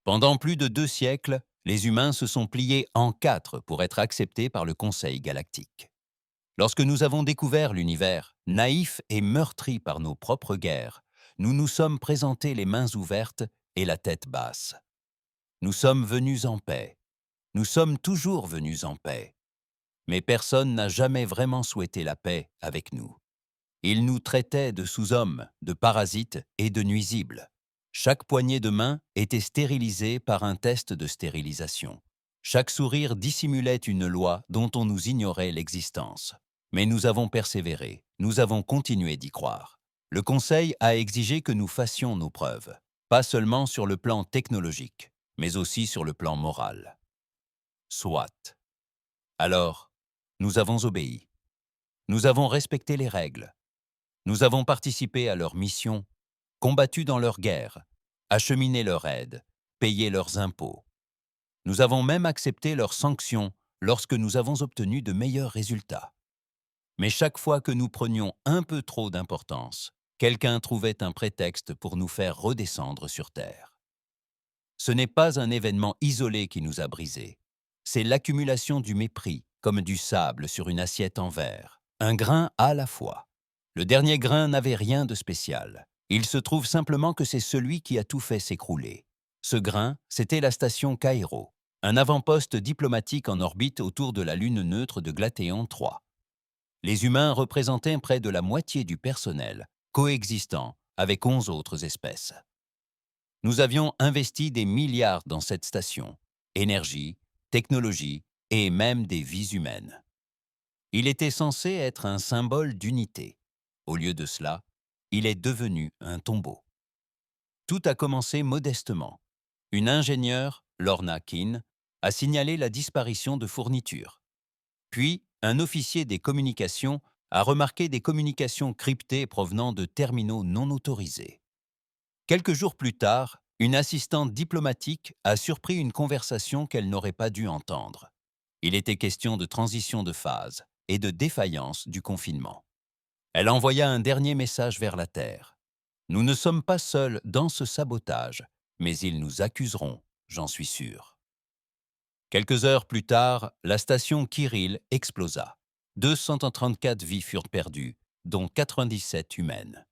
Pendant plus de 2 siècles, les humains se sont pliés en quatre pour être acceptés par le Conseil galactique. Lorsque nous avons découvert l'univers, naïfs et meurtris par nos propres guerres, nous nous sommes présentés les mains ouvertes et la tête basse. Nous sommes venus en paix. Nous sommes toujours venus en paix. Mais personne n'a jamais vraiment souhaité la paix avec nous. Ils nous traitaient de sous-hommes, de parasites et de nuisibles. Chaque poignée de main était stérilisée par un test de stérilisation. Chaque sourire dissimulait une loi dont on nous ignorait l'existence. Mais nous avons persévéré, nous avons continué d'y croire. Le Conseil a exigé que nous fassions nos preuves, pas seulement sur le plan technologique, mais aussi sur le plan moral. Soit. Alors, nous avons obéi. Nous avons respecté les règles. Nous avons participé à leur mission, combattu dans leur guerre, acheminé leur aide, payé leurs impôts. Nous avons même accepté leurs sanctions lorsque nous avons obtenu de meilleurs résultats. Mais chaque fois que nous prenions un peu trop d'importance, quelqu'un trouvait un prétexte pour nous faire redescendre sur Terre. Ce n'est pas un événement isolé qui nous a brisés. C'est l'accumulation du mépris, comme du sable sur une assiette en verre, un grain à la fois. Le dernier grain n'avait rien de spécial. Il se trouve simplement que c'est celui qui a tout fait s'écrouler. Ce grain, c'était la station Cairo, un avant-poste diplomatique en orbite autour de la lune neutre de Glathéon 3. Les humains représentaient près de la moitié du personnel, coexistant avec 11 autres espèces. Nous avions investi des milliards dans cette station, énergie, technologie et même des vies humaines. Il était censé être un symbole d'unité. Au lieu de cela, il est devenu un tombeau. Tout a commencé modestement. Une ingénieure, Lorna Keane, a signalé la disparition de fournitures. Puis, un officier des communications a remarqué des communications cryptées provenant de terminaux non autorisés. Quelques jours plus tard, une assistante diplomatique a surpris une conversation qu'elle n'aurait pas dû entendre. Il était question de transition de phase et de défaillance du confinement. Elle envoya un dernier message vers la Terre. Nous ne sommes pas seuls dans ce sabotage, mais ils nous accuseront, j'en suis sûr. Quelques heures plus tard, la station Kirill explosa. 234 vies furent perdues, dont 97 humaines.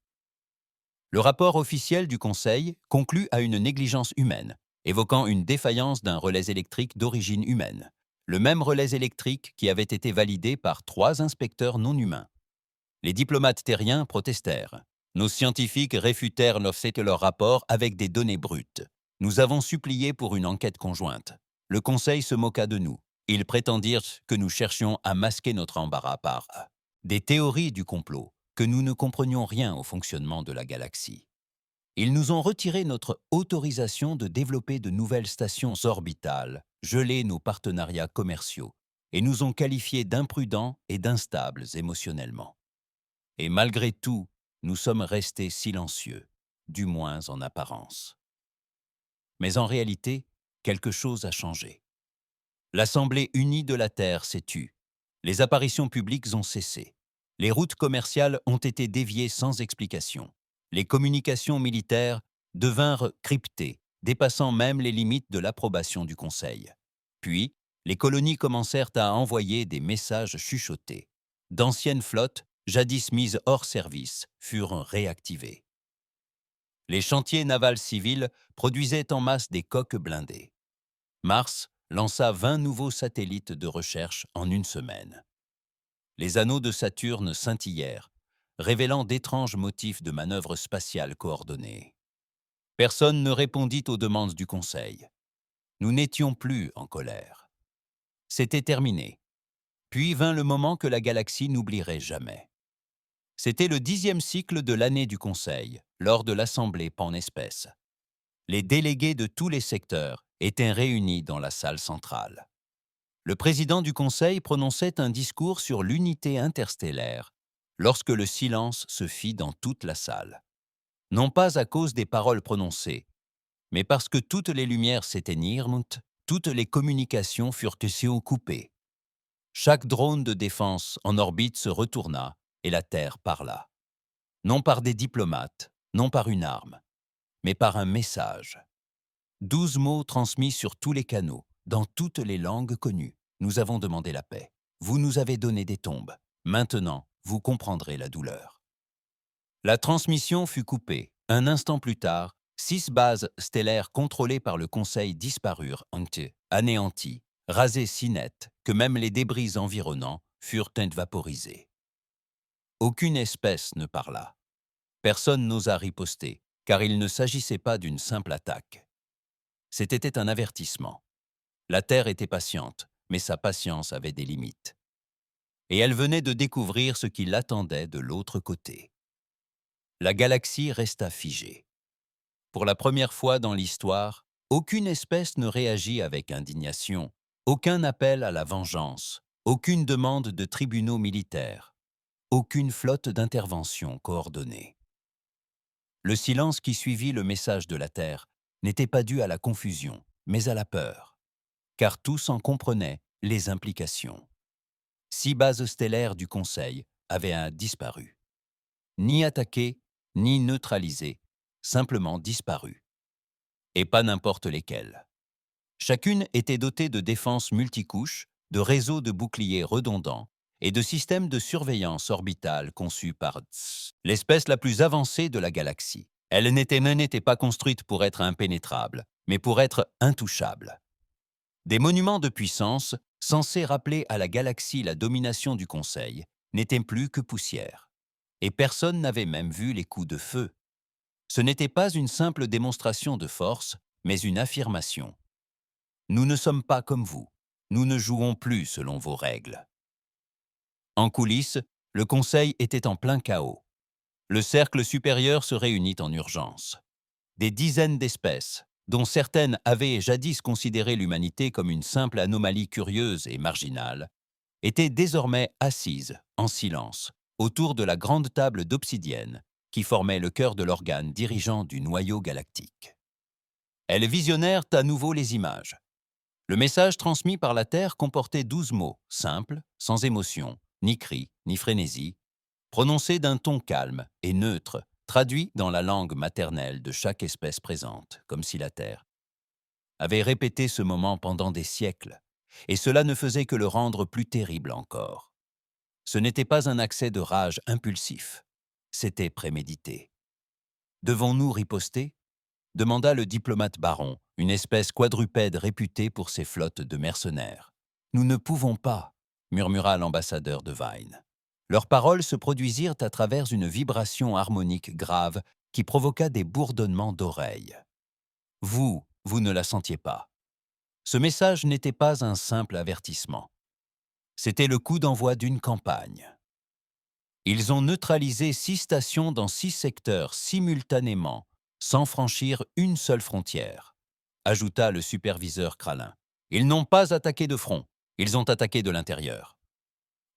Le rapport officiel du Conseil conclut à une négligence humaine, évoquant une défaillance d'un relais électrique d'origine humaine, le même relais électrique qui avait été validé par 3 inspecteurs non humains. Les diplomates terriens protestèrent. Nos scientifiques réfutèrent leur rapport avec des données brutes. Nous avons supplié pour une enquête conjointe. Le Conseil se moqua de nous. Ils prétendirent que nous cherchions à masquer notre embarras par des théories du complot, que nous ne comprenions rien au fonctionnement de la galaxie. Ils nous ont retiré notre autorisation de développer de nouvelles stations orbitales, gelé nos partenariats commerciaux, et nous ont qualifiés d'imprudents et d'instables émotionnellement. Et malgré tout, nous sommes restés silencieux, du moins en apparence. Mais en réalité, quelque chose a changé. L'Assemblée unie de la Terre s'est tue. Les apparitions publiques ont cessé. Les routes commerciales ont été déviées sans explication. Les communications militaires devinrent cryptées, dépassant même les limites de l'approbation du Conseil. Puis, les colonies commencèrent à envoyer des messages chuchotés. D'anciennes flottes, jadis mises hors service, furent réactivées. Les chantiers navals civils produisaient en masse des coques blindées. Mars lança 20 nouveaux satellites de recherche en une semaine. Les anneaux de Saturne scintillèrent, révélant d'étranges motifs de manœuvres spatiales coordonnées. Personne ne répondit aux demandes du Conseil. Nous n'étions plus en colère. C'était terminé. Puis vint le moment que la galaxie n'oublierait jamais. C'était le 10e cycle de l'année du Conseil, lors de l'Assemblée panespèce. Les délégués de tous les secteurs étaient réunis dans la salle centrale. Le président du Conseil prononçait un discours sur l'unité interstellaire lorsque le silence se fit dans toute la salle. Non pas à cause des paroles prononcées, mais parce que toutes les lumières s'éteignirent, toutes les communications furent coupées. Chaque drone de défense en orbite se retourna et la Terre parla. Non par des diplomates, non par une arme, mais par un message. 12 mots transmis sur tous les canaux, dans toutes les langues connues. Nous avons demandé la paix. Vous nous avez donné des tombes. Maintenant, vous comprendrez la douleur. La transmission fut coupée. Un instant plus tard, 6 bases stellaires contrôlées par le Conseil disparurent, anéanties, rasées si nettes que même les débris environnants furent vaporisés. Aucune espèce ne parla. Personne n'osa riposter, car il ne s'agissait pas d'une simple attaque. C'était un avertissement. La Terre était patiente, mais sa patience avait des limites. Et elle venait de découvrir ce qui l'attendait de l'autre côté. La galaxie resta figée. Pour la première fois dans l'histoire, aucune espèce ne réagit avec indignation, aucun appel à la vengeance, aucune demande de tribunaux militaires, aucune flotte d'intervention coordonnée. Le silence qui suivit le message de la Terre n'était pas dû à la confusion, mais à la peur, car tous en comprenaient les implications. 6 bases stellaires du Conseil avaient disparu. Ni attaquées, ni neutralisées, simplement disparues. Et pas n'importe lesquelles. Chacune était dotée de défenses multicouches, de réseaux de boucliers redondants et de systèmes de surveillance orbitale conçus par l'espèce la plus avancée de la galaxie. Elle n'était pas construite pour être impénétrable, mais pour être intouchable. Des monuments de puissance, censés rappeler à la galaxie la domination du Conseil, n'étaient plus que poussière. Et personne n'avait même vu les coups de feu. Ce n'était pas une simple démonstration de force, mais une affirmation. Nous ne sommes pas comme vous. Nous ne jouons plus selon vos règles. En coulisses, le Conseil était en plein chaos. Le cercle supérieur se réunit en urgence. Des dizaines d'espèces, dont certaines avaient jadis considéré l'humanité comme une simple anomalie curieuse et marginale, étaient désormais assises, en silence, autour de la grande table d'obsidienne qui formait le cœur de l'organe dirigeant du noyau galactique. Elles visionnèrent à nouveau les images. Le message transmis par la Terre comportait 12 mots, simples, sans émotion, ni cri, ni frénésie, prononcés d'un ton calme et neutre, traduits dans la langue maternelle de chaque espèce présente, comme si la Terre avait répété ce moment pendant des siècles, et cela ne faisait que le rendre plus terrible encore. Ce n'était pas un accès de rage impulsif, c'était prémédité. Devons-nous riposter ? Demanda le diplomate baron, une espèce quadrupède réputée pour ses flottes de mercenaires. Nous ne pouvons pas, murmura l'ambassadeur de Vine. Leurs paroles se produisirent à travers une vibration harmonique grave qui provoqua des bourdonnements d'oreilles. Vous ne la sentiez pas. Ce message n'était pas un simple avertissement. C'était le coup d'envoi d'une campagne. Ils ont neutralisé 6 stations dans 6 secteurs simultanément, sans franchir une seule frontière, ajouta le superviseur Kralin. Ils n'ont pas attaqué de front, ils ont attaqué de l'intérieur.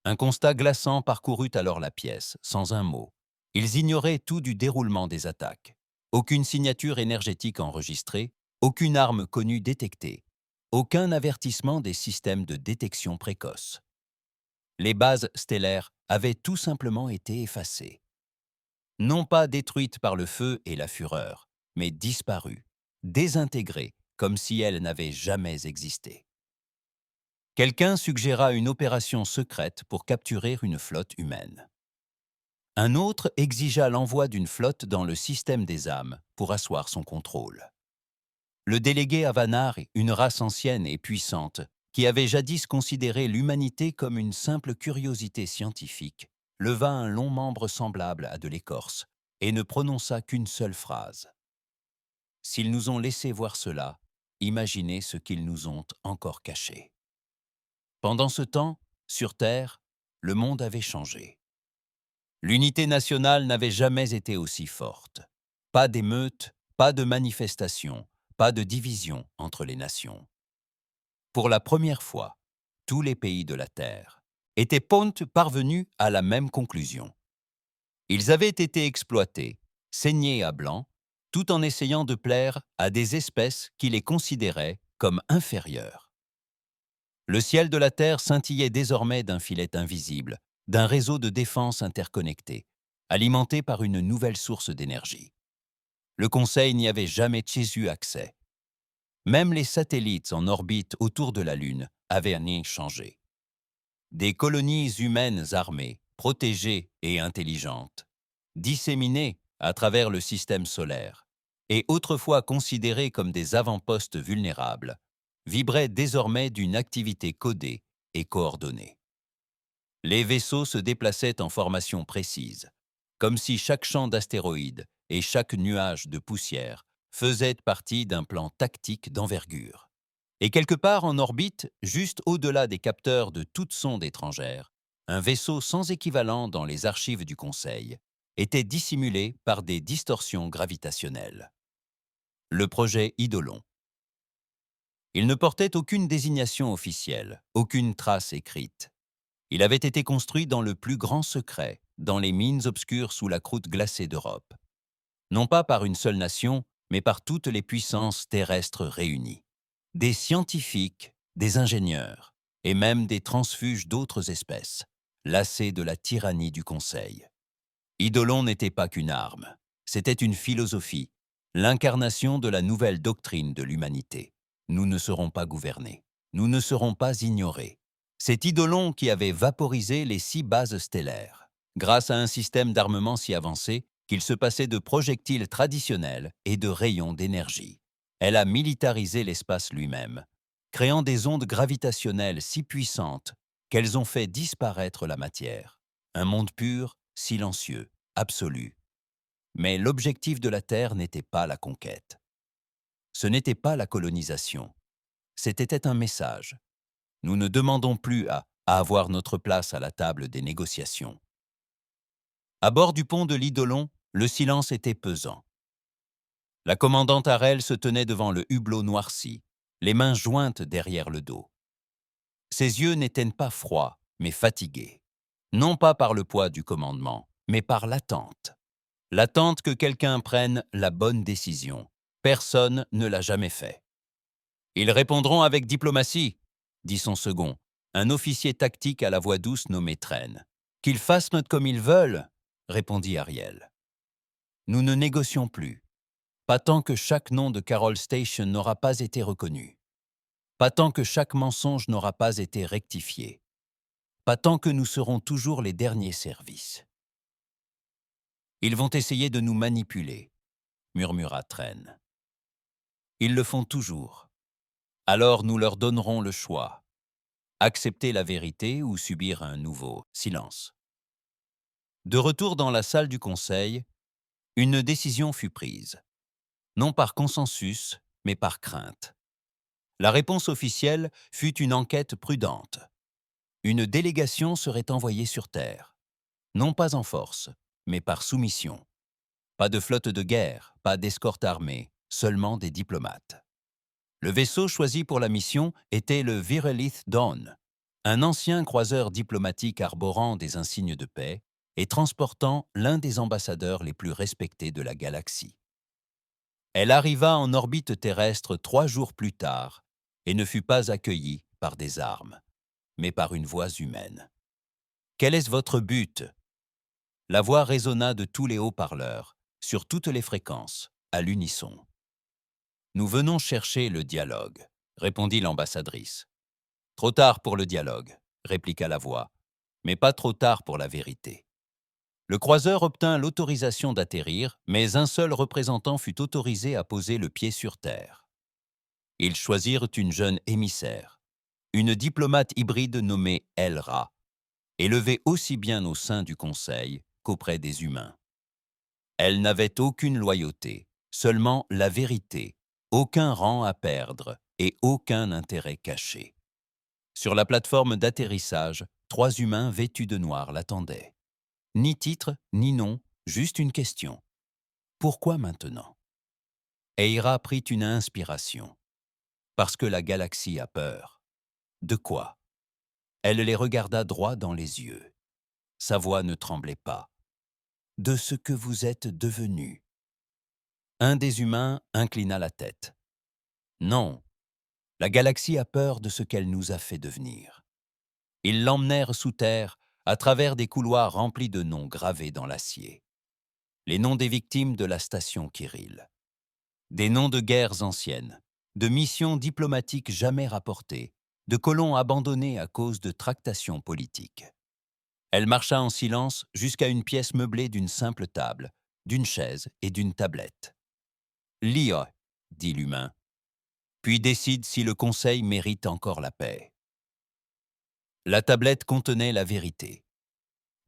Un constat glaçant parcourut alors la pièce, sans un mot. Ils ignoraient tout du déroulement des attaques. Aucune signature énergétique enregistrée, aucune arme connue détectée, aucun avertissement des systèmes de détection précoce. Les bases stellaires avaient tout simplement été effacées. Non pas détruites par le feu et la fureur, mais disparues, désintégrées, comme si elles n'avaient jamais existé. Quelqu'un suggéra une opération secrète pour capturer une flotte humaine. Un autre exigea l'envoi d'une flotte dans le système des âmes pour asseoir son contrôle. Le délégué Avanar, une race ancienne et puissante, qui avait jadis considéré l'humanité comme une simple curiosité scientifique, leva un long membre semblable à de l'écorce et ne prononça qu'une seule phrase. « S'ils nous ont laissé voir cela, imaginez ce qu'ils nous ont encore caché. » Pendant ce temps, sur Terre, le monde avait changé. L'unité nationale n'avait jamais été aussi forte. Pas d'émeutes, pas de manifestations, pas de division entre les nations. Pour la première fois, tous les pays de la Terre étaient parvenus à la même conclusion. Ils avaient été exploités, saignés à blanc, tout en essayant de plaire à des espèces qui les considéraient comme inférieures. Le ciel de la Terre scintillait désormais d'un filet invisible, d'un réseau de défense interconnecté, alimenté par une nouvelle source d'énergie. Le Conseil n'y avait jamais eu accès. Même les satellites en orbite autour de la Lune avaient rien changé. Des colonies humaines armées, protégées et intelligentes, disséminées à travers le système solaire, et autrefois considérées comme des avant-postes vulnérables, vibraient désormais d'une activité codée et coordonnée. Les vaisseaux se déplaçaient en formation précise, comme si chaque champ d'astéroïdes et chaque nuage de poussière faisaient partie d'un plan tactique d'envergure. Et quelque part en orbite, juste au-delà des capteurs de toute sonde étrangère, un vaisseau sans équivalent dans les archives du Conseil était dissimulé par des distorsions gravitationnelles. Le projet Eidolon. Il ne portait aucune désignation officielle, aucune trace écrite. Il avait été construit dans le plus grand secret, dans les mines obscures sous la croûte glacée d'Europe. Non pas par une seule nation, mais par toutes les puissances terrestres réunies. Des scientifiques, des ingénieurs, et même des transfuges d'autres espèces, lassés de la tyrannie du Conseil. Eidolon n'était pas qu'une arme, c'était une philosophie, l'incarnation de la nouvelle doctrine de l'humanité. Nous ne serons pas gouvernés, nous ne serons pas ignorés. C'est Eidolon qui avait vaporisé les 6 bases stellaires, grâce à un système d'armement si avancé qu'il se passait de projectiles traditionnels et de rayons d'énergie. Elle a militarisé l'espace lui-même, créant des ondes gravitationnelles si puissantes qu'elles ont fait disparaître la matière. Un monde pur, silencieux, absolu. Mais l'objectif de la Terre n'était pas la conquête. Ce n'était pas la colonisation. C'était un message. Nous ne demandons plus à avoir notre place à la table des négociations. À bord du pont de l'Eidolon, le silence était pesant. La commandante Harel se tenait devant le hublot noirci, les mains jointes derrière le dos. Ses yeux n'étaient pas froids, mais fatigués. Non pas par le poids du commandement, mais par l'attente. L'attente que quelqu'un prenne la bonne décision. Personne ne l'a jamais fait. Ils répondront avec diplomatie, dit son second, un officier tactique à la voix douce nommé Traîne. Qu'ils fassent notre comme ils veulent, répondit Ariel. Nous ne négocions plus. Pas tant que chaque nom de Carol Station n'aura pas été reconnu. Pas tant que chaque mensonge n'aura pas été rectifié. Pas tant que nous serons toujours les derniers services. Ils vont essayer de nous manipuler, murmura Traîne. Ils le font toujours. Alors nous leur donnerons le choix. Accepter la vérité ou subir un nouveau silence. De retour dans la salle du conseil, une décision fut prise. Non par consensus, mais par crainte. La réponse officielle fut une enquête prudente. Une délégation serait envoyée sur Terre. Non pas en force, mais par soumission. Pas de flotte de guerre, pas d'escorte armée, seulement des diplomates. Le vaisseau choisi pour la mission était le Virelith Dawn, un ancien croiseur diplomatique arborant des insignes de paix et transportant l'un des ambassadeurs les plus respectés de la galaxie. Elle arriva en orbite terrestre 3 jours plus tard et ne fut pas accueillie par des armes, mais par une voix humaine. « Quel est votre but ?» La voix résonna de tous les haut-parleurs, sur toutes les fréquences, à l'unisson. « Nous venons chercher le dialogue, » répondit l'ambassadrice. « Trop tard pour le dialogue, » répliqua la voix, « mais pas trop tard pour la vérité. » Le croiseur obtint l'autorisation d'atterrir, mais un seul représentant fut autorisé à poser le pied sur terre. Ils choisirent une jeune émissaire, une diplomate hybride nommée Elra, élevée aussi bien au sein du Conseil qu'auprès des humains. Elle n'avait aucune loyauté, seulement la vérité, aucun rang à perdre et aucun intérêt caché. Sur la plateforme d'atterrissage, 3 humains vêtus de noir l'attendaient. Ni titre, ni nom, juste une question. Pourquoi maintenant? Eira prit une inspiration. Parce que la galaxie a peur. De quoi? Elle les regarda droit dans les yeux. Sa voix ne tremblait pas. De ce que vous êtes devenus. Un des humains inclina la tête. Non, la galaxie a peur de ce qu'elle nous a fait devenir. Ils l'emmenèrent sous terre, à travers des couloirs remplis de noms gravés dans l'acier. Les noms des victimes de la station Kirill. Des noms de guerres anciennes, de missions diplomatiques jamais rapportées, de colons abandonnés à cause de tractations politiques. Elle marcha en silence jusqu'à une pièce meublée d'une simple table, d'une chaise et d'une tablette. « Lis », dit l'humain, puis décide si le Conseil mérite encore la paix. La tablette contenait la vérité.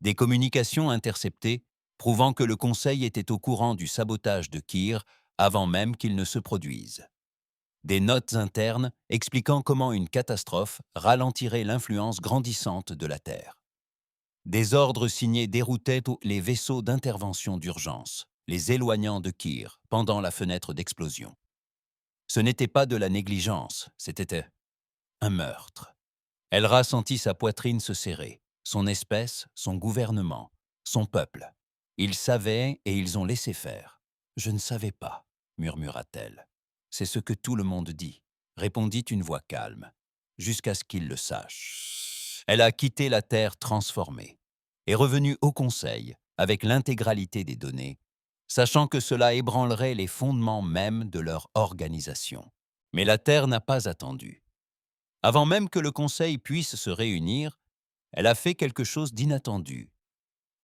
Des communications interceptées prouvant que le Conseil était au courant du sabotage de Kir avant même qu'il ne se produise. Des notes internes expliquant comment une catastrophe ralentirait l'influence grandissante de la Terre. Des ordres signés déroutaient les vaisseaux d'intervention d'urgence, les éloignant de Kir pendant la fenêtre d'explosion. Ce n'était pas de la négligence, c'était un meurtre. Elle rassentit sa poitrine se serrer, son espèce, son gouvernement, son peuple. Ils savaient et ils ont laissé faire. « Je ne savais pas », murmura-t-elle. « C'est ce que tout le monde dit », répondit une voix calme, « jusqu'à ce qu'ils le sachent. » Elle a quitté la Terre transformée, est revenue au Conseil avec l'intégralité des données, sachant que cela ébranlerait les fondements même de leur organisation. Mais la Terre n'a pas attendu. Avant même que le Conseil puisse se réunir, elle a fait quelque chose d'inattendu.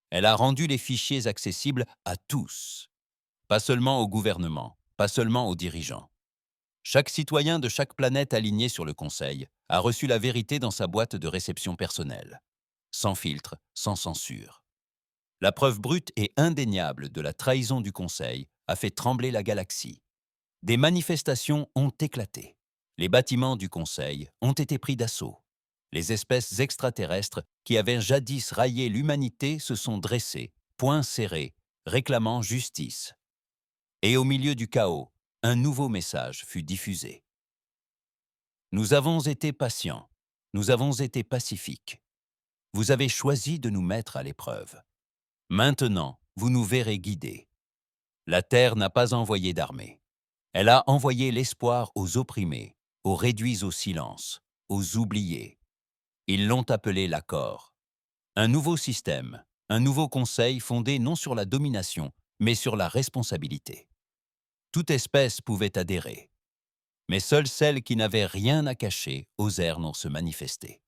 Elle a rendu les fichiers accessibles à tous, pas seulement au gouvernement, pas seulement aux dirigeants. Chaque citoyen de chaque planète aligné sur le Conseil a reçu la vérité dans sa boîte de réception personnelle, sans filtre, sans censure. La preuve brute et indéniable de la trahison du Conseil a fait trembler la galaxie. Des manifestations ont éclaté. Les bâtiments du Conseil ont été pris d'assaut. Les espèces extraterrestres qui avaient jadis raillé l'humanité se sont dressées, poings serrés, réclamant justice. Et au milieu du chaos, un nouveau message fut diffusé. Nous avons été patients, nous avons été pacifiques. Vous avez choisi de nous mettre à l'épreuve. Maintenant, vous nous verrez guidés. La Terre n'a pas envoyé d'armée. Elle a envoyé l'espoir aux opprimés, aux réduits au silence, aux oubliés. Ils l'ont appelé l'accord. Un nouveau système, un nouveau conseil fondé non sur la domination, mais sur la responsabilité. Toute espèce pouvait adhérer. Mais seules celles qui n'avaient rien à cacher osèrent non se manifester.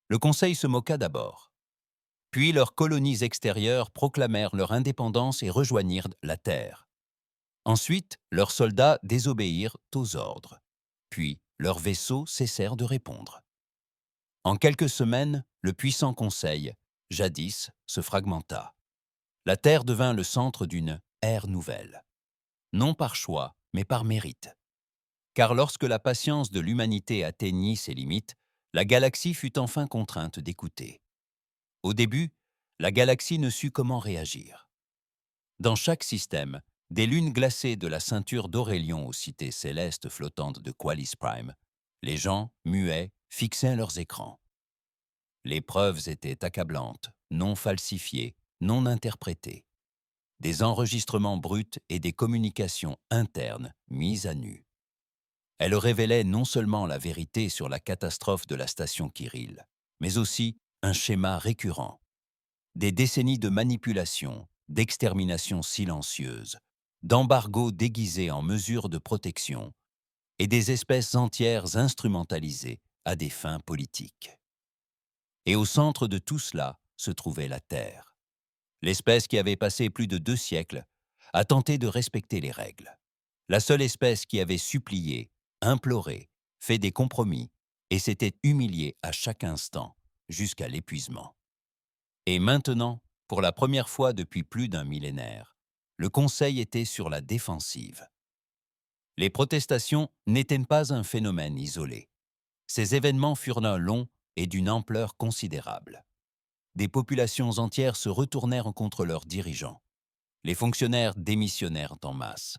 Le Conseil se moqua d'abord. Puis leurs colonies extérieures proclamèrent leur indépendance et rejoignirent la Terre. Ensuite, leurs soldats désobéirent aux ordres. Puis, leurs vaisseaux cessèrent de répondre. En quelques semaines, le puissant Conseil, jadis, se fragmenta. La Terre devint le centre d'une ère nouvelle. Non par choix, mais par mérite. Car lorsque la patience de l'humanité atteignit ses limites, la galaxie fut enfin contrainte d'écouter. Au début, la galaxie ne sut comment réagir. Dans chaque système, des lunes glacées de la ceinture d'Aurelion aux cités célestes flottantes de Qualis Prime, les gens, muets, fixaient leurs écrans. Les preuves étaient accablantes, non falsifiées, non interprétées. Des enregistrements bruts et des communications internes mises à nu. Elles révélaient non seulement la vérité sur la catastrophe de la station Kirill, mais aussi un schéma récurrent. Des décennies de manipulation, d'extermination silencieuse, d'embargos déguisés en mesures de protection et des espèces entières instrumentalisées à des fins politiques. Et au centre de tout cela se trouvait la Terre. L'espèce qui avait passé plus de 2 siècles a tenté de respecter les règles. La seule espèce qui avait supplié, imploré, fait des compromis et s'était humiliée à chaque instant, jusqu'à l'épuisement. Et maintenant, pour la première fois depuis plus d'un millénaire, le Conseil était sur la défensive. Les protestations n'étaient pas un phénomène isolé. Ces événements furent d'un long et d'une ampleur considérable. Des populations entières se retournèrent contre leurs dirigeants. Les fonctionnaires démissionnèrent en masse.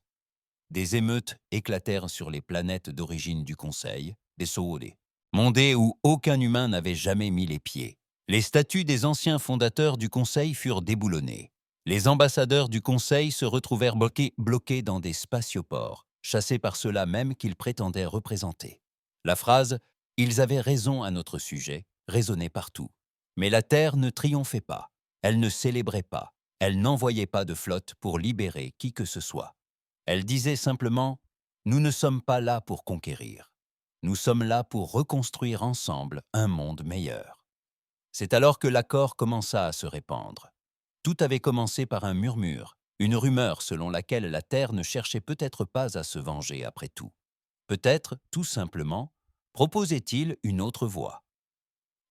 Des émeutes éclatèrent sur les planètes d'origine du Conseil, des Soode, mondés où aucun humain n'avait jamais mis les pieds. Les statues des anciens fondateurs du Conseil furent déboulonnées. Les ambassadeurs du Conseil se retrouvèrent bloqués dans des spatioports, chassés par ceux-là même qu'ils prétendaient représenter. La phrase « Ils avaient raison à notre sujet » résonnait partout. Mais la Terre ne triomphait pas, elle ne célébrait pas, elle n'envoyait pas de flotte pour libérer qui que ce soit. Elle disait simplement « Nous ne sommes pas là pour conquérir. Nous sommes là pour reconstruire ensemble un monde meilleur. C'est alors que l'accord commença à se répandre. Tout avait commencé par un murmure, une rumeur selon laquelle la Terre ne cherchait peut-être pas à se venger après tout. Peut-être, tout simplement, proposait-il une autre voie.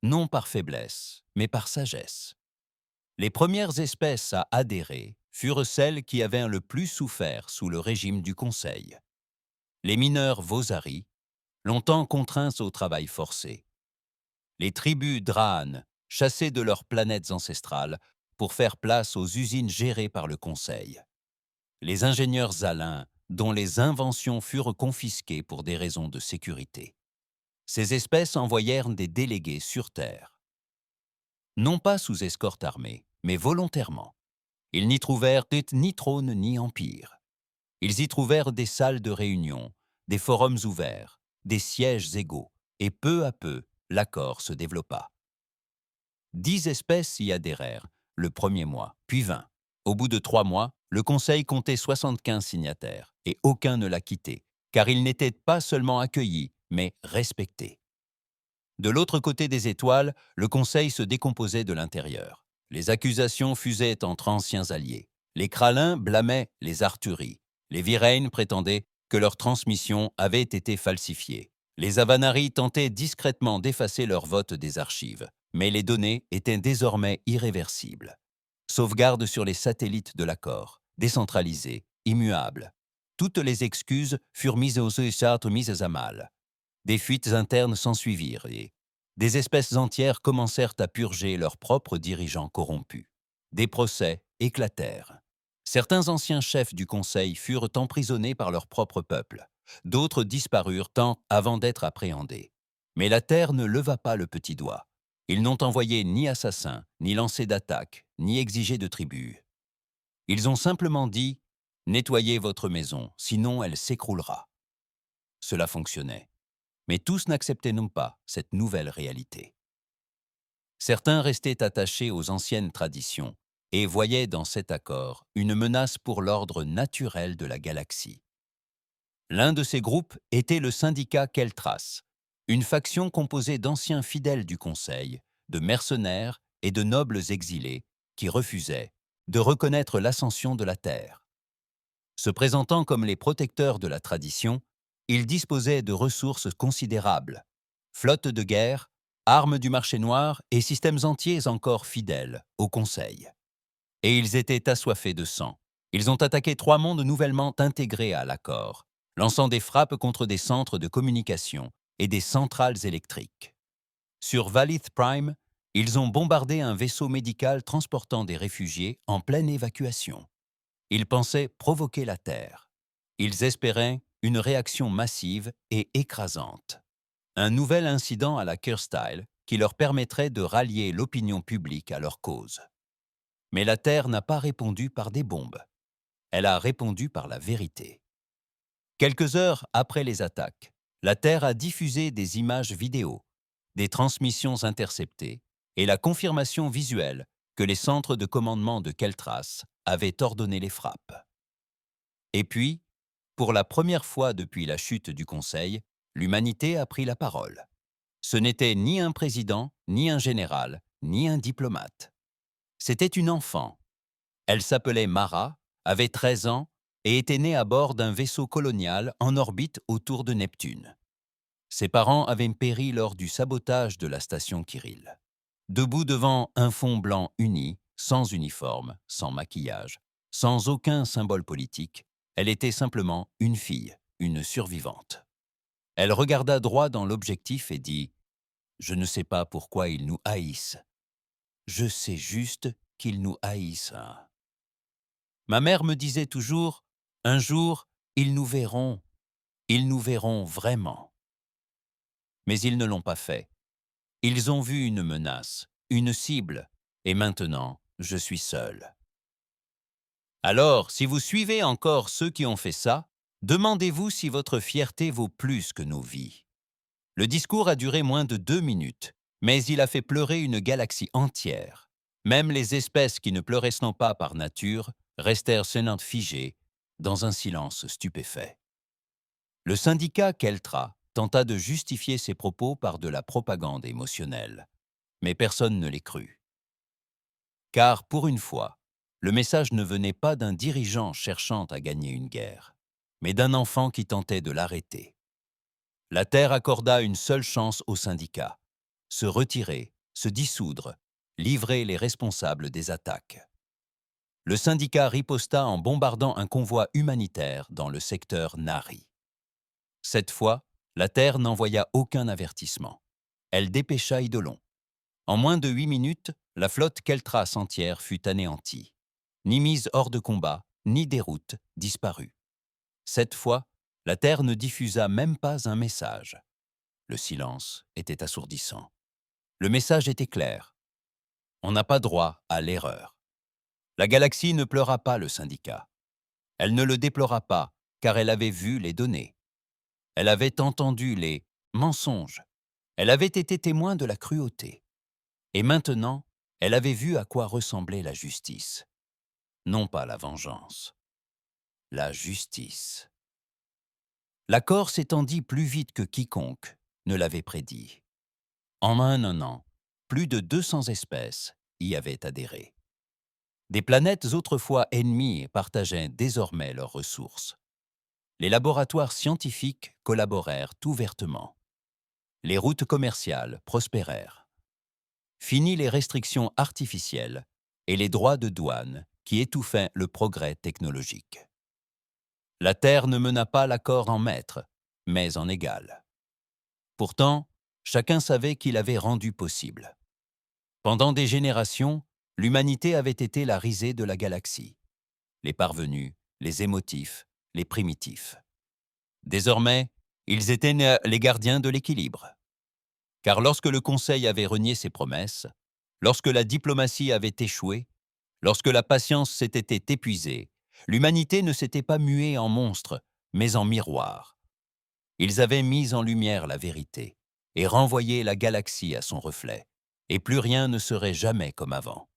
Non par faiblesse, mais par sagesse. Les premières espèces à adhérer furent celles qui avaient le plus souffert sous le régime du Conseil. Les mineurs Vosari, longtemps contraints au travail forcé. Les tribus Draan, chassées de leurs planètes ancestrales pour faire place aux usines gérées par le Conseil. Les ingénieurs Alains, dont les inventions furent confisquées pour des raisons de sécurité. Ces espèces envoyèrent des délégués sur Terre. Non pas sous escorte armée, mais volontairement. Ils n'y trouvèrent ni trône ni empire. Ils y trouvèrent des salles de réunion, des forums ouverts, des sièges égaux, et peu à peu, l'accord se développa. 10 espèces y adhérèrent, le premier mois, puis 20. Au bout de 3 mois, le Conseil comptait 75 signataires, et aucun ne l'a quitté, car il n'était pas seulement accueilli, mais respecté. De l'autre côté des étoiles, le Conseil se décomposait de l'intérieur. Les accusations fusaient entre anciens alliés. Les Krallins blâmaient les Arturis. Les Vireignes prétendaient que leur transmission avait été falsifiée. Les Avanari tentaient discrètement d'effacer leur vote des archives, mais les données étaient désormais irréversibles. Sauvegarde sur les satellites de l'accord, décentralisés, immuables. Toutes les excuses furent mises à mal. Des fuites internes s'ensuivirent et des espèces entières commencèrent à purger leurs propres dirigeants corrompus. Des procès éclatèrent. Certains anciens chefs du Conseil furent emprisonnés par leur propre peuple. D'autres disparurent tant avant d'être appréhendés. Mais la Terre ne leva pas le petit doigt. Ils n'ont envoyé ni assassins, ni lancé d'attaques, ni exigé de tribut. Ils ont simplement dit « Nettoyez votre maison, sinon elle s'écroulera ». Cela fonctionnait. Mais tous n'acceptaient non pas cette nouvelle réalité. Certains restaient attachés aux anciennes traditions et voyaient dans cet accord une menace pour l'ordre naturel de la galaxie. L'un de ces groupes était le syndicat Keltras, une faction composée d'anciens fidèles du Conseil, de mercenaires et de nobles exilés qui refusaient de reconnaître l'ascension de la Terre. Se présentant comme les protecteurs de la tradition, ils disposaient de ressources considérables, flottes de guerre, armes du marché noir et systèmes entiers encore fidèles au Conseil. Et ils étaient assoiffés de sang. Ils ont attaqué 3 mondes nouvellement intégrés à l'accord, lançant des frappes contre des centres de communication et des centrales électriques. Sur Valith Prime, ils ont bombardé un vaisseau médical transportant des réfugiés en pleine évacuation. Ils pensaient provoquer la Terre. Ils espéraient une réaction massive et écrasante. Un nouvel incident à la Kyrstyle qui leur permettrait de rallier l'opinion publique à leur cause. Mais la Terre n'a pas répondu par des bombes. Elle a répondu par la vérité. Quelques heures après les attaques, la Terre a diffusé des images vidéo, des transmissions interceptées et la confirmation visuelle que les centres de commandement de Keltras avaient ordonné les frappes. Et puis, pour la première fois depuis la chute du Conseil, l'humanité a pris la parole. Ce n'était ni un président, ni un général, ni un diplomate. C'était une enfant. Elle s'appelait Mara, avait 13 ans et était née à bord d'un vaisseau colonial en orbite autour de Neptune. Ses parents avaient péri lors du sabotage de la station Kirill. Debout devant un fond blanc uni, sans uniforme, sans maquillage, sans aucun symbole politique, elle était simplement une fille, une survivante. Elle regarda droit dans l'objectif et dit « Je ne sais pas pourquoi ils nous haïssent. Je sais juste qu'ils nous haïssent. » Ma mère me disait toujours « Un jour, ils nous verront vraiment. » Mais ils ne l'ont pas fait. Ils ont vu une menace, une cible, et maintenant, je suis seul. Alors, si vous suivez encore ceux qui ont fait ça, demandez-vous si votre fierté vaut plus que nos vies. Le discours a duré moins de 2 minutes, mais il a fait pleurer une galaxie entière. Même les espèces qui ne pleuraient pas par nature restèrent sonnantes figées dans un silence stupéfait. Le syndicat Keltra tenta de justifier ses propos par de la propagande émotionnelle, mais personne ne les crut. Car, pour une fois, le message ne venait pas d'un dirigeant cherchant à gagner une guerre, mais d'un enfant qui tentait de l'arrêter. La Terre accorda une seule chance au syndicat: se retirer, se dissoudre, livrer les responsables des attaques. Le syndicat riposta en bombardant un convoi humanitaire dans le secteur Nari. Cette fois, la Terre n'envoya aucun avertissement. Elle dépêcha Eidolon. En moins de 8 minutes, la flotte Keltras entière fut anéantie. Ni mise hors de combat, ni déroute disparue. Cette fois, la Terre ne diffusa même pas un message. Le silence était assourdissant. Le message était clair. On n'a pas droit à l'erreur. La galaxie ne pleura pas le syndicat. Elle ne le déplora pas, car elle avait vu les données. Elle avait entendu les mensonges. Elle avait été témoin de la cruauté. Et maintenant, elle avait vu à quoi ressemblait la justice. Non pas la vengeance. La justice. L'accord s'étendit plus vite que quiconque ne l'avait prédit. En un an, plus de 200 espèces y avaient adhéré. Des planètes autrefois ennemies partageaient désormais leurs ressources. Les laboratoires scientifiques collaborèrent ouvertement. Les routes commerciales prospérèrent. Fini les restrictions artificielles et les droits de douane qui étouffaient le progrès technologique. La Terre ne mena pas l'accord en maître, mais en égal. Pourtant, chacun savait qu'il avait rendu possible. Pendant des générations, l'humanité avait été la risée de la galaxie. Les parvenus, les émotifs, les primitifs. Désormais, ils étaient les gardiens de l'équilibre. Car lorsque le Conseil avait renié ses promesses, lorsque la diplomatie avait échoué, lorsque la patience s'était épuisée, l'humanité ne s'était pas muée en monstre, mais en miroir. Ils avaient mis en lumière la vérité et renvoyé la galaxie à son reflet, et plus rien ne serait jamais comme avant.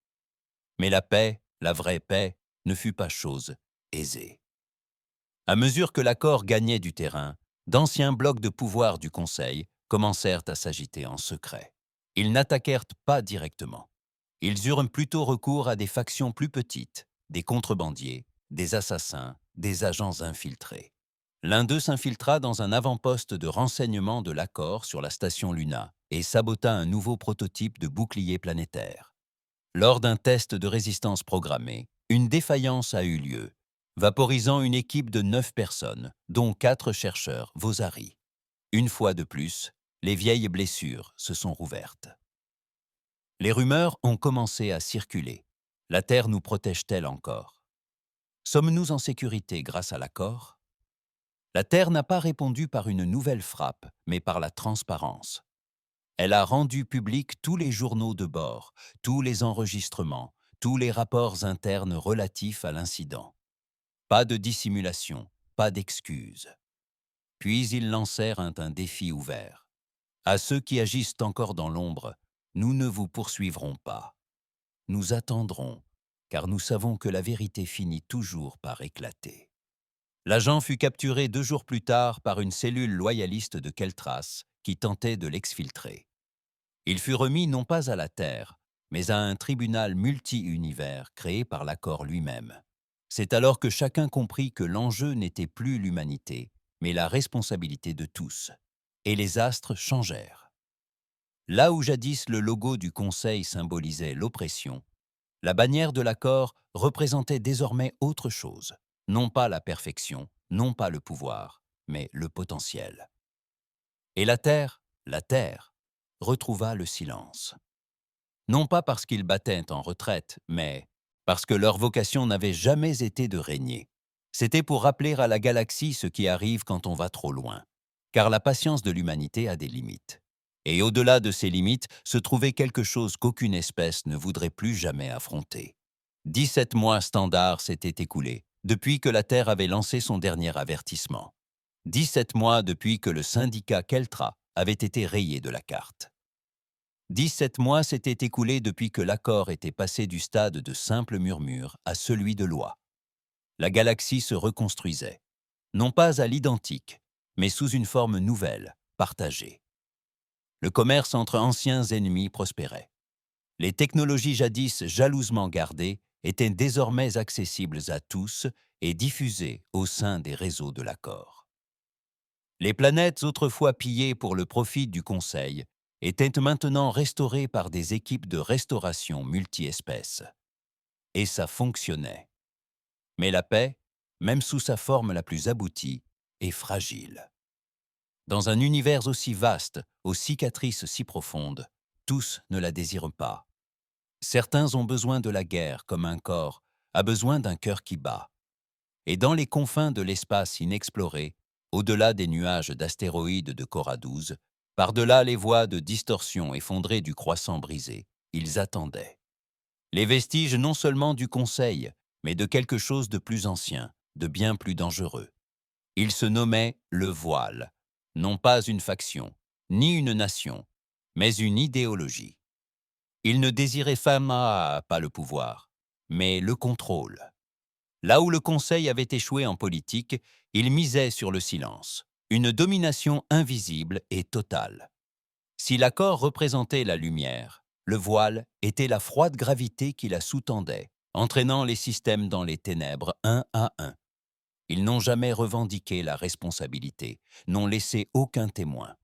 Mais la paix, la vraie paix, ne fut pas chose aisée. À mesure que l'accord gagnait du terrain, d'anciens blocs de pouvoir du Conseil commencèrent à s'agiter en secret. Ils n'attaquèrent pas directement. Ils eurent plutôt recours à des factions plus petites, des contrebandiers, des assassins, des agents infiltrés. L'un d'eux s'infiltra dans un avant-poste de renseignement de l'accord sur la station Luna et sabota un nouveau prototype de bouclier planétaire. Lors d'un test de résistance programmé, une défaillance a eu lieu, vaporisant une équipe de 9 personnes, dont 4 chercheurs Vosari. Une fois de plus, les vieilles blessures se sont rouvertes. Les rumeurs ont commencé à circuler. La Terre nous protège-t-elle encore? Sommes-nous en sécurité grâce à l'accord? La Terre n'a pas répondu par une nouvelle frappe, mais par la transparence. Elle a rendu public tous les journaux de bord, tous les enregistrements, tous les rapports internes relatifs à l'incident. Pas de dissimulation, pas d'excuses. Puis ils lancèrent un défi ouvert. À ceux qui agissent encore dans l'ombre, nous ne vous poursuivrons pas. Nous attendrons, car nous savons que la vérité finit toujours par éclater. L'agent fut capturé 2 jours plus tard par une cellule loyaliste de Keltras qui tentait de l'exfiltrer. Il fut remis non pas à la Terre, mais à un tribunal multi-univers créé par l'accord lui-même. C'est alors que chacun comprit que l'enjeu n'était plus l'humanité, mais la responsabilité de tous. Et les astres changèrent. Là où jadis le logo du Conseil symbolisait l'oppression, la bannière de l'accord représentait désormais autre chose. Non pas la perfection, non pas le pouvoir, mais le potentiel. Et la Terre, retrouva le silence. Non pas parce qu'ils battaient en retraite, mais parce que leur vocation n'avait jamais été de régner. C'était pour rappeler à la galaxie ce qui arrive quand on va trop loin, car la patience de l'humanité a des limites. Et au-delà de ces limites se trouvait quelque chose qu'aucune espèce ne voudrait plus jamais affronter. 17 mois standards s'étaient écoulés, depuis que la Terre avait lancé son dernier avertissement. 17 mois depuis que le syndicat Keltra avait été rayé de la carte. 17 mois s'étaient écoulés depuis que l'accord était passé du stade de simple murmure à celui de loi. La galaxie se reconstruisait, non pas à l'identique, mais sous une forme nouvelle, partagée. Le commerce entre anciens ennemis prospérait. Les technologies jadis jalousement gardées étaient désormais accessibles à tous et diffusées au sein des réseaux de l'accord. Les planètes autrefois pillées pour le profit du Conseil étaient maintenant restaurées par des équipes de restauration multi-espèces. Et ça fonctionnait. Mais la paix, même sous sa forme la plus aboutie, est fragile. Dans un univers aussi vaste, aux cicatrices si profondes, tous ne la désirent pas. Certains ont besoin de la guerre comme un corps a besoin d'un cœur qui bat. Et dans les confins de l'espace inexploré, au-delà des nuages d'astéroïdes de Cora 12, par-delà les voies de distorsion effondrées du croissant brisé, ils attendaient. Les vestiges non seulement du Conseil, mais de quelque chose de plus ancien, de bien plus dangereux. Il se nommait le voile, non pas une faction, ni une nation, mais une idéologie. Il ne désirait pas le pouvoir, mais le contrôle. Là où le Conseil avait échoué en politique, il misait sur le silence, une domination invisible et totale. Si l'accord représentait la lumière, le voile était la froide gravité qui la sous-tendait, entraînant les systèmes dans les ténèbres un à un. Ils n'ont jamais revendiqué la responsabilité, n'ont laissé aucun témoin.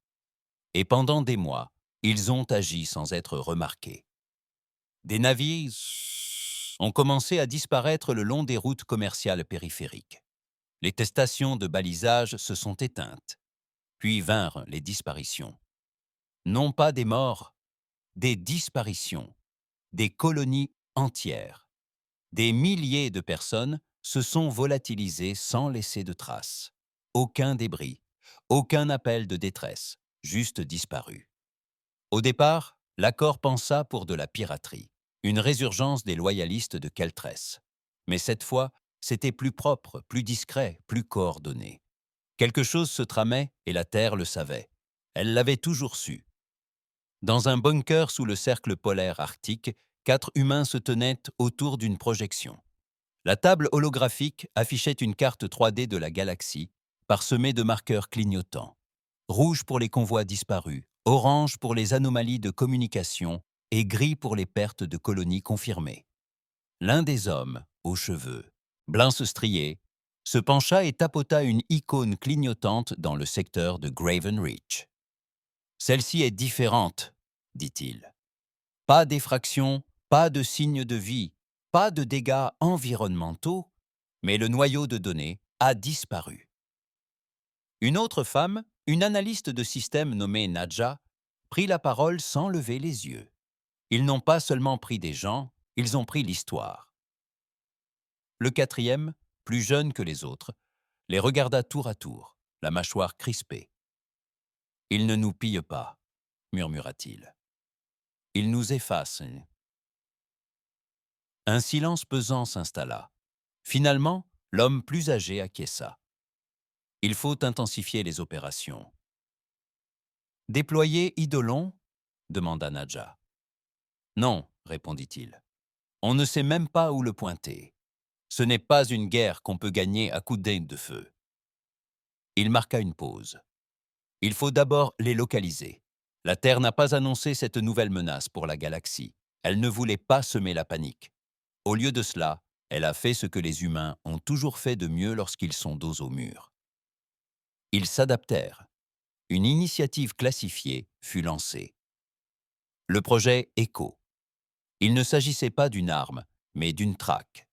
Et pendant des mois, ils ont agi sans être remarqués. Des navires ont commencé à disparaître le long des routes commerciales périphériques. Les stations de balisage se sont éteintes. Puis vinrent les disparitions. Non pas des morts, des disparitions, des colonies entières. Des milliers de personnes se sont volatilisées sans laisser de traces. Aucun débris, aucun appel de détresse, juste disparu. Au départ, l'accord pensa pour de la piraterie, une résurgence des loyalistes de Keltress. Mais cette fois, c'était plus propre, plus discret, plus coordonné. Quelque chose se tramait et la Terre le savait. Elle l'avait toujours su. Dans un bunker sous le cercle polaire arctique, 4 humains se tenaient autour d'une projection. La table holographique affichait une carte 3D de la galaxie, parsemée de marqueurs clignotants. Rouge pour les convois disparus, orange pour les anomalies de communication et gris pour les pertes de colonies confirmées. L'un des hommes, aux cheveux, blancs striés, se pencha et tapota une icône clignotante dans le secteur de Graven Reach. « Celle-ci est différente, dit-il. Pas d'effraction, pas de signe de vie, pas de dégâts environnementaux, mais le noyau de données a disparu. » Une autre femme, une analyste de système nommée Nadja, prit la parole sans lever les yeux. Ils n'ont pas seulement pris des gens, ils ont pris l'histoire. Le quatrième, plus jeune que les autres, les regarda tour à tour, la mâchoire crispée. « Ils ne nous pillent pas, » murmura-t-il. « Ils nous effacent. » Un silence pesant s'installa. Finalement, l'homme plus âgé acquiesça. « Il faut intensifier les opérations. »« Déployer Eidolon » demanda Nadja. « Non, » répondit-il. « On ne sait même pas où le pointer. Ce n'est pas une guerre qu'on peut gagner à coups d'ailes de feu. » Il marqua une pause. « Il faut d'abord les localiser. La Terre n'a pas annoncé cette nouvelle menace pour la galaxie. Elle ne voulait pas semer la panique. Au lieu de cela, elle a fait ce que les humains ont toujours fait de mieux lorsqu'ils sont dos au mur. Ils s'adaptèrent. Une initiative classifiée fut lancée. Le projet ECHO. Il ne s'agissait pas d'une arme, mais d'une traque.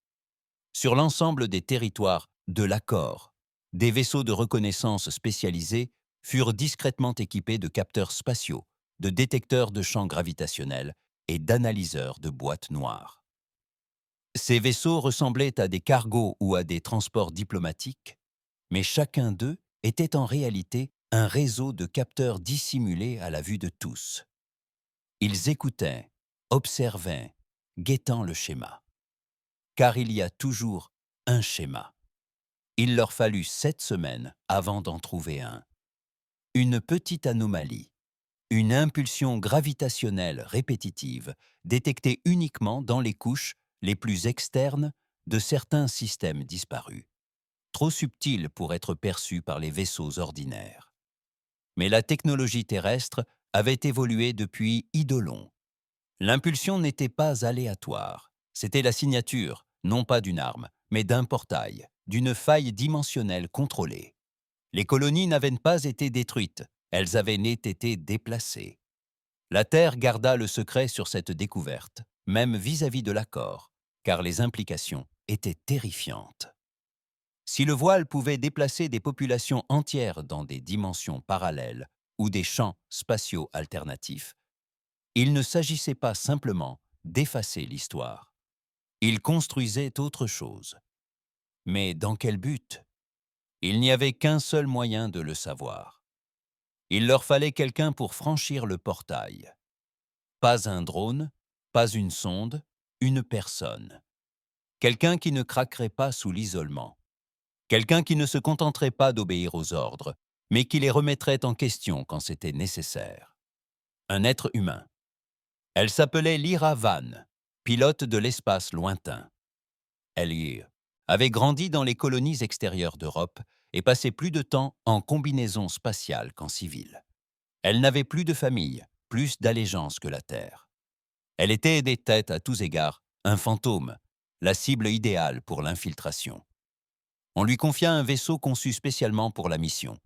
Sur l'ensemble des territoires de l'accord, des vaisseaux de reconnaissance spécialisés furent discrètement équipés de capteurs spatiaux, de détecteurs de champs gravitationnels et d'analyseurs de boîtes noires. Ces vaisseaux ressemblaient à des cargos ou à des transports diplomatiques, mais chacun d'eux était en réalité un réseau de capteurs dissimulés à la vue de tous. Ils écoutaient, observaient, guettant le schéma. Car il y a toujours un schéma. Il leur fallut 7 semaines avant d'en trouver un. Une petite anomalie, une impulsion gravitationnelle répétitive détectée uniquement dans les couches les plus externes de certains systèmes disparus. trop subtile pour être perçue par les vaisseaux ordinaires. Mais la technologie terrestre avait évolué depuis Eidolon. L'impulsion n'était pas aléatoire. C'était la signature, non pas d'une arme, mais d'un portail, d'une faille dimensionnelle contrôlée. Les colonies n'avaient pas été détruites, elles avaient été déplacées. La Terre garda le secret sur cette découverte, même vis-à-vis de l'accord, car les implications étaient terrifiantes. Si le voile pouvait déplacer des populations entières dans des dimensions parallèles ou des champs spatiaux alternatifs, il ne s'agissait pas simplement d'effacer l'histoire. Il construisait autre chose. Mais dans quel but? Il n'y avait qu'un seul moyen de le savoir. Il leur fallait quelqu'un pour franchir le portail. Pas un drone, pas une sonde, une personne. Quelqu'un qui ne craquerait pas sous l'isolement. Quelqu'un qui ne se contenterait pas d'obéir aux ordres, mais qui les remettrait en question quand c'était nécessaire. Un être humain. Elle s'appelait Lyra Van, pilote de l'espace lointain. Elle y avait grandi dans les colonies extérieures d'Europe et passé plus de temps en combinaison spatiale qu'en civil. Elle n'avait plus de famille, plus d'allégeance que la Terre. Elle était des têtes à tous égards, un fantôme, la cible idéale pour l'infiltration. On lui confia un vaisseau conçu spécialement pour la mission.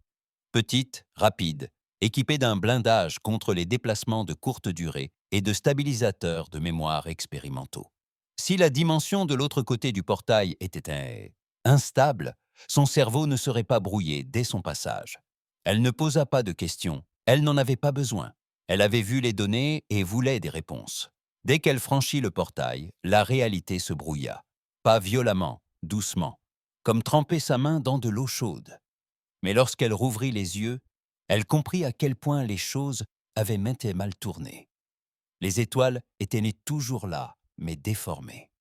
Petite, rapide, équipée d'un blindage contre les déplacements de courte durée et de stabilisateurs de mémoire expérimentaux. Si la dimension de l'autre côté du portail était instable, son cerveau ne serait pas brouillé dès son passage. Elle ne posa pas de questions, elle n'en avait pas besoin. Elle avait vu les données et voulait des réponses. Dès qu'elle franchit le portail, la réalité se brouilla. Pas violemment, doucement, comme tremper sa main dans de l'eau chaude. Mais lorsqu'elle rouvrit les yeux, elle comprit à quel point les choses avaient maintes et mal tourné. Les étoiles étaient nées toujours là, mais déformées.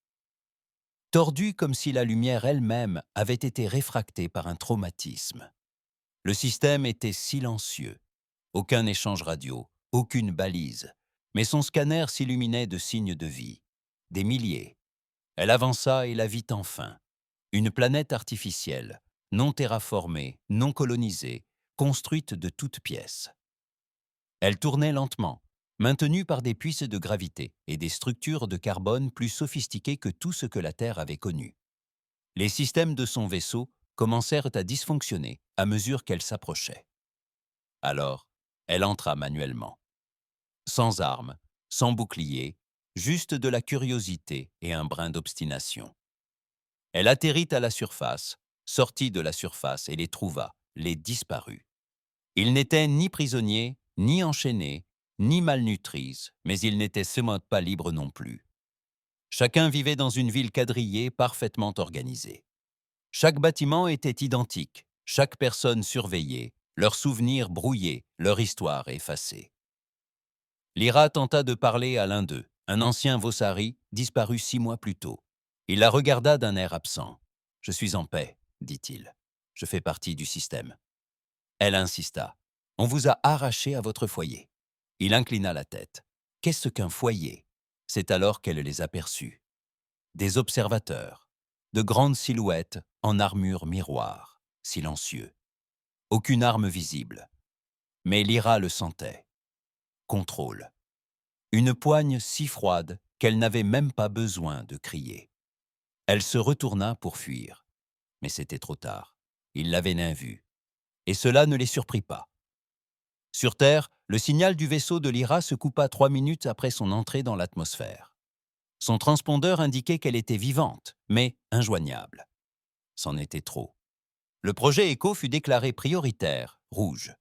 Tordues comme si la lumière elle-même avait été réfractée par un traumatisme. Le système était silencieux. Aucun échange radio, aucune balise. Mais son scanner s'illuminait de signes de vie. Des milliers. Elle avança et la vit enfin. Une planète artificielle, non terraformée, non colonisée, construite de toutes pièces. Elle tournait lentement, maintenue par des puisses de gravité et des structures de carbone plus sophistiquées que tout ce que la Terre avait connu. Les systèmes de son vaisseau commencèrent à dysfonctionner à mesure qu'elle s'approchait. Alors, elle entra manuellement. Sans armes, sans bouclier, juste de la curiosité et un brin d'obstination. Elle atterrit à la surface, sortit de la surface et les trouva, les disparut. Ils n'étaient ni prisonniers, ni enchaînés, ni malnutris, mais ils n'étaient seulement pas libres non plus. Chacun vivait dans une ville quadrillée parfaitement organisée. Chaque bâtiment était identique, chaque personne surveillée, leurs souvenirs brouillés, leur histoire effacée. Lyra tenta de parler à l'un d'eux, un ancien Vossari, disparu 6 mois plus tôt. Il la regarda d'un air absent. « Je suis en paix, dit-il. Je fais partie du système. » Elle insista. « On vous a arraché à votre foyer. » Il inclina la tête. « Qu'est-ce qu'un foyer ?» C'est alors qu'elle les aperçut. Des observateurs, de grandes silhouettes en armure miroir, silencieux. Aucune arme visible. Mais Lyra le sentait. Contrôle. Une poigne si froide qu'elle n'avait même pas besoin de crier. Elle se retourna pour fuir. Mais c'était trop tard. Ils l'avaient nain vu. Et cela ne les surprit pas. Sur Terre, le signal du vaisseau de Lyra se coupa 3 minutes après son entrée dans l'atmosphère. Son transpondeur indiquait qu'elle était vivante, mais injoignable. C'en était trop. Le projet Echo fut déclaré prioritaire, rouge.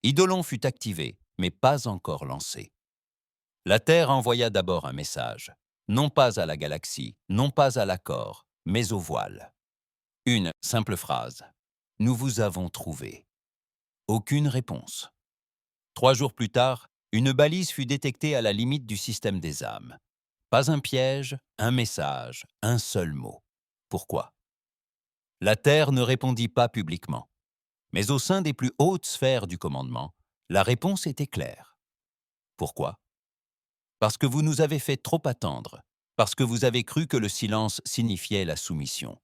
Eidolon fut activé, mais pas encore lancé. La Terre envoya d'abord un message, non pas à la galaxie, non pas à l'accord, mais au voile. Une simple phrase. « Nous vous avons trouvé. » Aucune réponse. 3 jours plus tard, une balise fut détectée à la limite du système des âmes. Pas un piège, un message, un seul mot. Pourquoi? La Terre ne répondit pas publiquement. Mais au sein des plus hautes sphères du commandement, la réponse était claire. Pourquoi? Parce que vous nous avez fait trop attendre, parce que vous avez cru que le silence signifiait la soumission.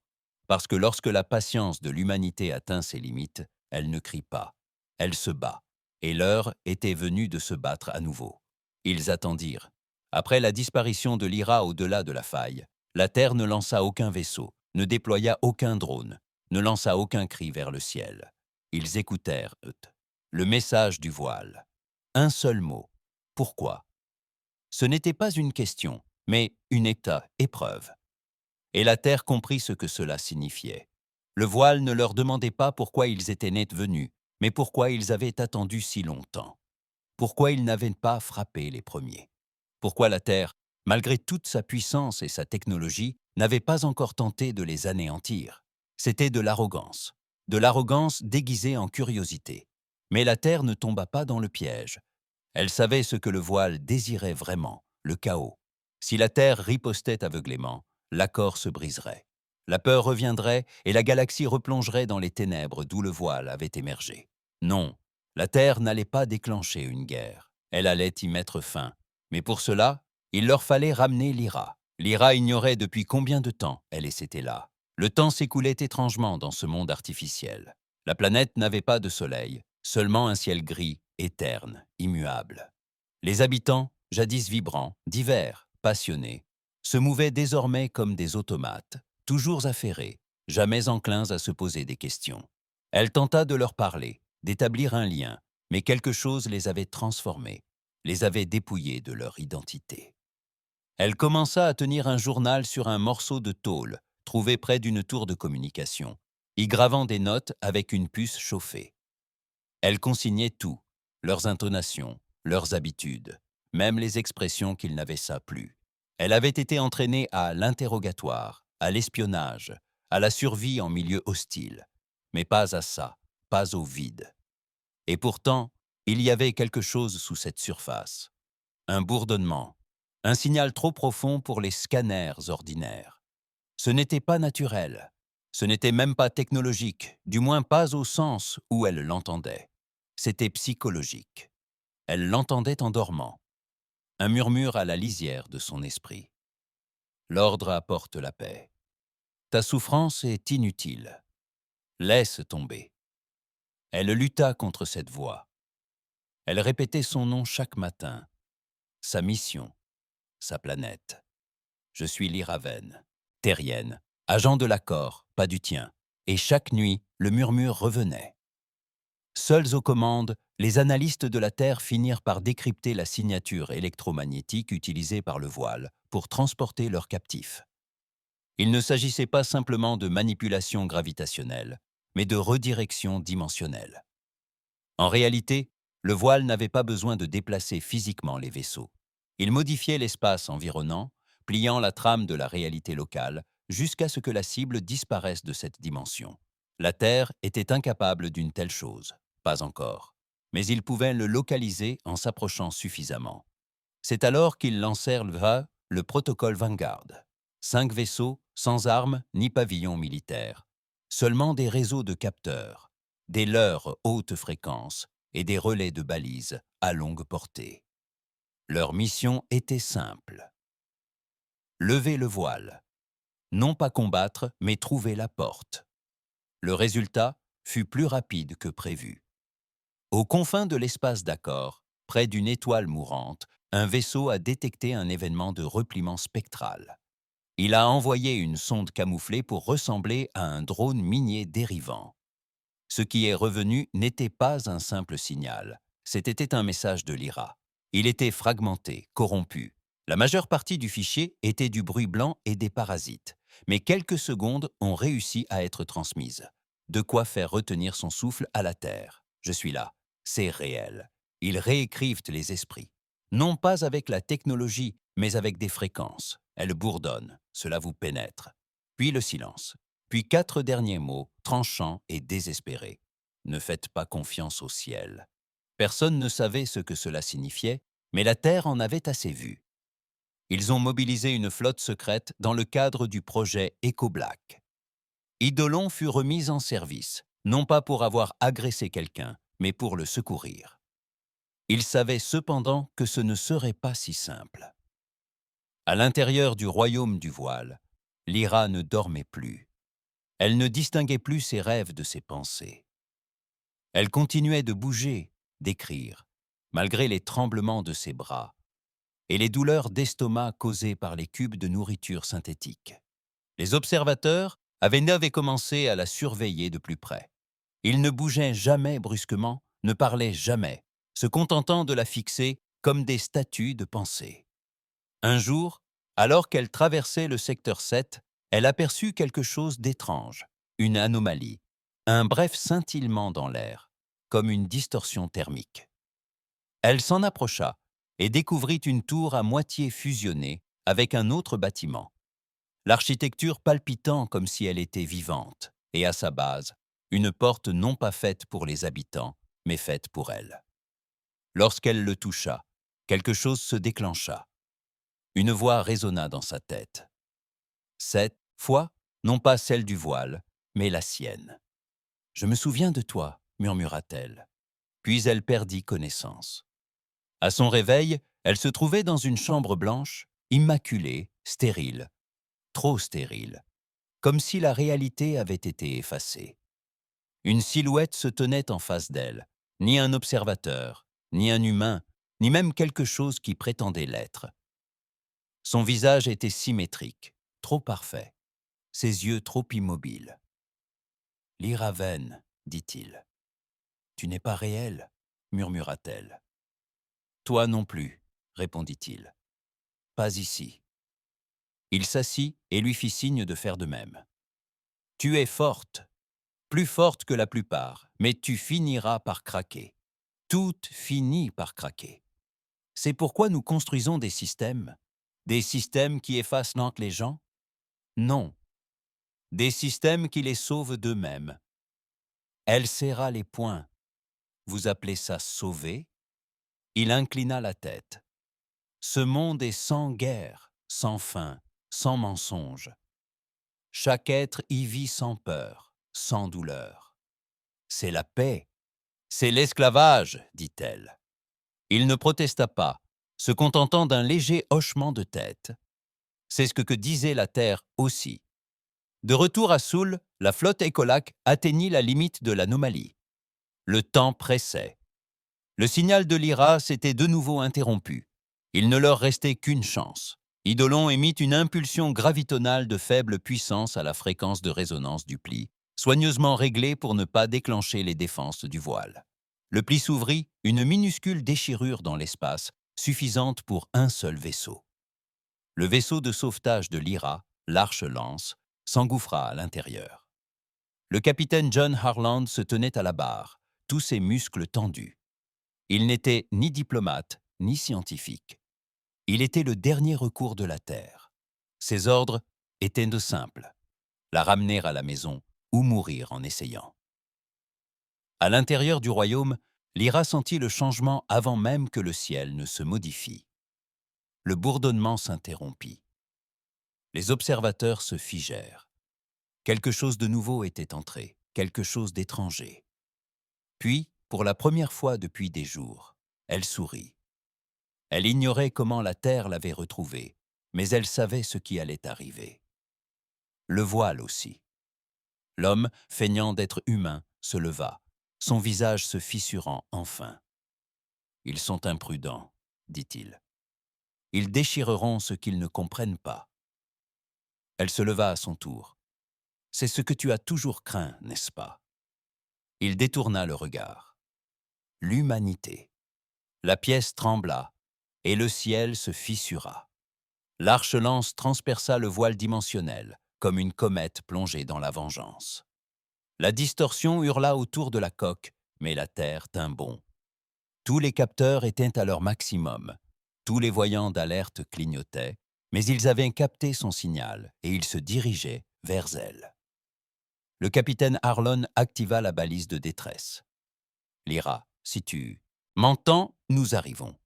Parce que lorsque la patience de l'humanité atteint ses limites, elle ne crie pas, elle se bat. Et l'heure était venue de se battre à nouveau. Ils attendirent. Après la disparition de l'IRA au-delà de la faille, la Terre ne lança aucun vaisseau, ne déploya aucun drone, ne lança aucun cri vers le ciel. Ils écoutèrent le message du voile. Un seul mot. Pourquoi? Ce n'était pas une question, mais une épreuve. Et la terre comprit ce que cela signifiait. Le voile ne leur demandait pas pourquoi ils étaient nés venus, mais pourquoi ils avaient attendu si longtemps. Pourquoi ils n'avaient pas frappé les premiers. Pourquoi la terre, malgré toute sa puissance et sa technologie, n'avait pas encore tenté de les anéantir. C'était de l'arrogance déguisée en curiosité. Mais la terre ne tomba pas dans le piège. Elle savait ce que le voile désirait vraiment, le chaos. Si la Terre ripostait aveuglément, l'accord se briserait. La peur reviendrait et la galaxie replongerait dans les ténèbres d'où le voile avait émergé. Non, la Terre n'allait pas déclencher une guerre. Elle allait y mettre fin. Mais pour cela, il leur fallait ramener Lyra. Lyra ignorait depuis combien de temps elle était là. Le temps s'écoulait étrangement dans ce monde artificiel. La planète n'avait pas de soleil, seulement un ciel gris, éterne, immuable. Les habitants, jadis vibrants, divers, passionnés, se mouvaient désormais comme des automates, toujours affairés, jamais enclins à se poser des questions. Elle tenta de leur parler, d'établir un lien, mais quelque chose les avait transformés, les avait dépouillés de leur identité. Elle commença à tenir un journal sur un morceau de tôle trouvé près d'une tour de communication, y gravant des notes avec une puce chauffée. Elle consignait tout, leurs intonations, leurs habitudes, même les expressions qu'ils n'avaient ça plus. Elle avait été entraînée à l'interrogatoire, à l'espionnage, à la survie en milieu hostile, mais pas à ça, pas au vide. Et pourtant, il y avait quelque chose sous cette surface. Un bourdonnement, un signal trop profond pour les scanners ordinaires. Ce n'était pas naturel, ce n'était même pas technologique, du moins pas au sens où elle l'entendait. C'était psychologique. Elle l'entendait en dormant. Un murmure à la lisière de son esprit. L'ordre apporte la paix. Ta souffrance est inutile. Laisse tomber. Elle lutta contre cette voix. Elle répétait son nom chaque matin, sa mission, sa planète. Je suis l'Iraven, terrienne, agent de l'accord, pas du tien. Et chaque nuit, le murmure revenait. Seuls aux commandes, les analystes de la Terre finirent par décrypter la signature électromagnétique utilisée par le voile pour transporter leurs captifs. Il ne s'agissait pas simplement de manipulation gravitationnelle, mais de redirection dimensionnelle. En réalité, le voile n'avait pas besoin de déplacer physiquement les vaisseaux. Il modifiait l'espace environnant, pliant la trame de la réalité locale jusqu'à ce que la cible disparaisse de cette dimension. La Terre était incapable d'une telle chose. Pas encore. Mais ils pouvaient le localiser en s'approchant suffisamment. C'est alors qu'ils lancèrent le protocole Vanguard. 5 vaisseaux, sans armes ni pavillons militaires. Seulement des réseaux de capteurs, des leurres haute fréquence et des relais de balises à longue portée. Leur mission était simple. Lever le voile. Non pas combattre, mais trouver la porte. Le résultat fut plus rapide que prévu. Aux confins de l'espace d'accord, près d'une étoile mourante, un vaisseau a détecté un événement de repliement spectral. Il a envoyé une sonde camouflée pour ressembler à un drone minier dérivant. Ce qui est revenu n'était pas un simple signal, c'était un message de l'IRA. Il était fragmenté, corrompu. La majeure partie du fichier était du bruit blanc et des parasites, mais quelques secondes ont réussi à être transmises. De quoi faire retenir son souffle à la Terre. Je suis là. C'est réel. Ils réécrivent les esprits. Non pas avec la technologie, mais avec des fréquences. Elles bourdonnent, cela vous pénètre. Puis le silence. Puis 4 derniers mots, tranchants et désespérés. Ne faites pas confiance au ciel. Personne ne savait ce que cela signifiait, mais la Terre en avait assez vu. Ils ont mobilisé une flotte secrète dans le cadre du projet EcoBlack. Eidolon fut remise en service, non pas pour avoir agressé quelqu'un, mais pour le secourir. Ils savaient cependant que ce ne serait pas si simple. À l'intérieur du royaume du voile, Lyra ne dormait plus. Elle ne distinguait plus ses rêves de ses pensées. Elle continuait de bouger, d'écrire, malgré les tremblements de ses bras et les douleurs d'estomac causées par les cubes de nourriture synthétique. Les observateurs avaient commencé à la surveiller de plus près. Ils ne bougeaient jamais brusquement, ne parlaient jamais, se contentant de la fixer comme des statues de pensée. Un jour, alors qu'elle traversait le secteur 7, elle aperçut quelque chose d'étrange, une anomalie, un bref scintillement dans l'air, comme une distorsion thermique. Elle s'en approcha et découvrit une tour à moitié fusionnée avec un autre bâtiment. L'architecture palpitant comme si elle était vivante, et à sa base, une porte non pas faite pour les habitants, mais faite pour elle. Lorsqu'elle le toucha, quelque chose se déclencha. Une voix résonna dans sa tête. Cette fois, non pas celle du voile, mais la sienne. « Je me souviens de toi », murmura-t-elle. Puis elle perdit connaissance. À son réveil, elle se trouvait dans une chambre blanche, immaculée, stérile, trop stérile, comme si la réalité avait été effacée. Une silhouette se tenait en face d'elle, ni un observateur, ni un humain, ni même quelque chose qui prétendait l'être. Son visage était symétrique, trop parfait, ses yeux trop immobiles. « Lyra Vane, dit-il. « Tu n'es pas réel, murmura-t-elle. « Toi non plus, répondit-il. Pas ici. » Il s'assit et lui fit signe de faire de même. « Tu es forte, plus forte que la plupart, mais tu finiras par craquer. Tout finit par craquer. C'est pourquoi nous construisons des systèmes qui effacent les gens? Non, des systèmes qui les sauvent d'eux-mêmes. » Elle serra les poings. « Vous appelez ça sauver ?» Il inclina la tête. « Ce monde est sans guerre, sans faim, sans mensonge. Chaque être y vit sans peur, sans douleur. C'est la paix, c'est l'esclavage, dit-elle. » Il ne protesta pas, se contentant d'un léger hochement de tête. C'est ce que disait la Terre aussi. De retour à Soul, la flotte Écolac atteignit la limite de l'anomalie. Le temps pressait. Le signal de Lyra s'était de nouveau interrompu. Il ne leur restait qu'une chance. Eidolon émit une impulsion gravitonale de faible puissance à la fréquence de résonance du pli, soigneusement réglée pour ne pas déclencher les défenses du voile. Le pli s'ouvrit, une minuscule déchirure dans l'espace, suffisante pour un seul vaisseau. Le vaisseau de sauvetage de Lyra, l'Arche Lance, s'engouffra à l'intérieur. Le capitaine John Harland se tenait à la barre, tous ses muscles tendus. Il n'était ni diplomate, ni scientifique. Il était le dernier recours de la Terre. Ses ordres étaient de simples: la ramener à la maison ou mourir en essayant. À l'intérieur du royaume, Lyra sentit le changement avant même que le ciel ne se modifie. Le bourdonnement s'interrompit. Les observateurs se figèrent. Quelque chose de nouveau était entré, quelque chose d'étranger. Puis, pour la première fois depuis des jours, elle sourit. Elle ignorait comment la Terre l'avait retrouvée, mais elle savait ce qui allait arriver. Le voile aussi. L'homme, feignant d'être humain, se leva, son visage se fissurant enfin. « Ils sont imprudents, » dit-il. « Ils déchireront ce qu'ils ne comprennent pas. » Elle se leva à son tour. « C'est ce que tu as toujours craint, n'est-ce pas ?» Il détourna le regard. L'humanité. La pièce trembla, et le ciel se fissura. L'Arche-Lance transperça le voile dimensionnel, comme une comète plongée dans la vengeance. La distorsion hurla autour de la coque, mais la Terre tint bon. Tous les capteurs étaient à leur maximum. Tous les voyants d'alerte clignotaient, mais ils avaient capté son signal et ils se dirigeaient vers elle. Le capitaine Harlon activa la balise de détresse. « Lyra, si tu m'entends, nous arrivons. »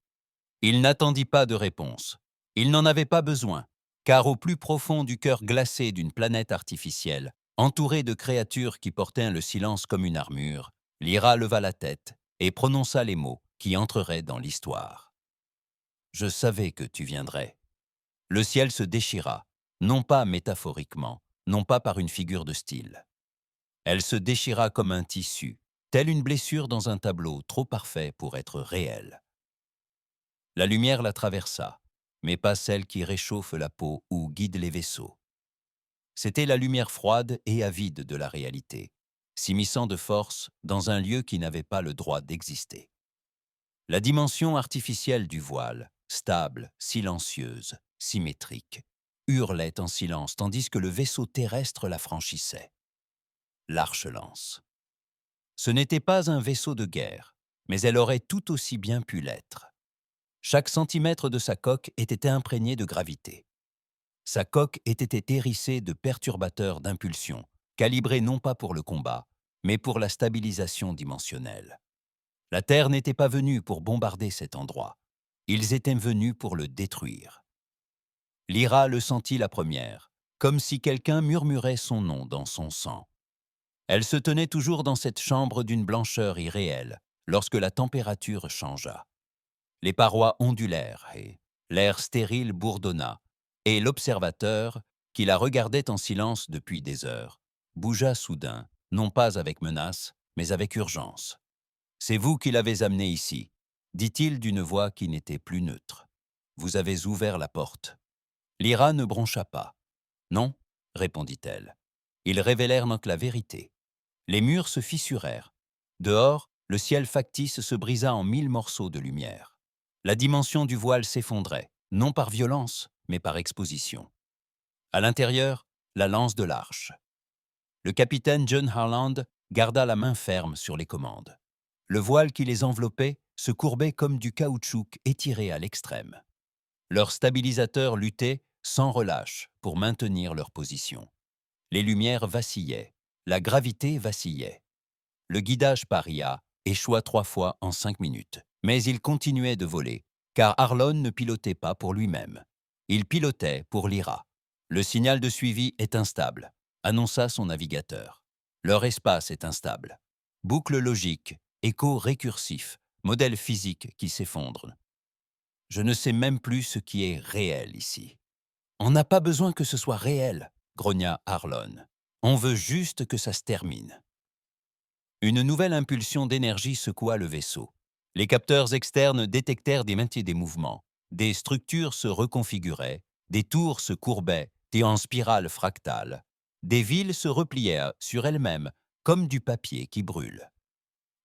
Il n'attendit pas de réponse. Il n'en avait pas besoin, car au plus profond du cœur glacé d'une planète artificielle, entourée de créatures qui portaient le silence comme une armure, Lyra leva la tête et prononça les mots qui entreraient dans l'histoire. « Je savais que tu viendrais. » Le ciel se déchira, non pas métaphoriquement, non pas par une figure de style. Elle se déchira comme un tissu, telle une blessure dans un tableau trop parfait pour être réel. La lumière la traversa, mais pas celle qui réchauffe la peau ou guide les vaisseaux. C'était la lumière froide et avide de la réalité, s'immisçant de force dans un lieu qui n'avait pas le droit d'exister. La dimension artificielle du voile, stable, silencieuse, symétrique, hurlait en silence tandis que le vaisseau terrestre la franchissait. L'Arche Lance. Ce n'était pas un vaisseau de guerre, mais elle aurait tout aussi bien pu l'être. Chaque centimètre de sa coque était imprégné de gravité. Sa coque était hérissée de perturbateurs d'impulsion, calibrés non pas pour le combat, mais pour la stabilisation dimensionnelle. La Terre n'était pas venue pour bombarder cet endroit. Ils étaient venus pour le détruire. Lyra le sentit la première, comme si quelqu'un murmurait son nom dans son sang. Elle se tenait toujours dans cette chambre d'une blancheur irréelle, lorsque la température changea. Les parois ondulèrent et l'air stérile bourdonna, et l'observateur, qui la regardait en silence depuis des heures, bougea soudain, non pas avec menace, mais avec urgence. « C'est vous qui l'avez amené ici », dit-il d'une voix qui n'était plus neutre. « Vous avez ouvert la porte. » Lyra ne broncha pas. « Non », répondit-elle. Ils révélèrent donc la vérité. Les murs se fissurèrent. Dehors, le ciel factice se brisa en 1000 morceaux de lumière. La dimension du voile s'effondrait, non par violence, mais par exposition. À l'intérieur, la lance de l'arche. Le capitaine John Harland garda la main ferme sur les commandes. Le voile qui les enveloppait se courbait comme du caoutchouc étiré à l'extrême. Leurs stabilisateurs luttaient sans relâche pour maintenir leur position. Les lumières vacillaient, la gravité vacillait. Le guidage par IA échoua 3 fois en 5 minutes. Mais il continuait de voler, car Harlon ne pilotait pas pour lui-même. Il pilotait pour Lyra. Le signal de suivi est instable, annonça son navigateur. Leur espace est instable. Boucle logique, écho récursif, modèle physique qui s'effondre. Je ne sais même plus ce qui est réel ici. On n'a pas besoin que ce soit réel, grogna Harlon. On veut juste que ça se termine. Une nouvelle impulsion d'énergie secoua le vaisseau. Les capteurs externes détectèrent des mouvements. Des structures se reconfiguraient, des tours se courbaient et en spirale fractale. Des villes se replièrent sur elles-mêmes comme du papier qui brûle.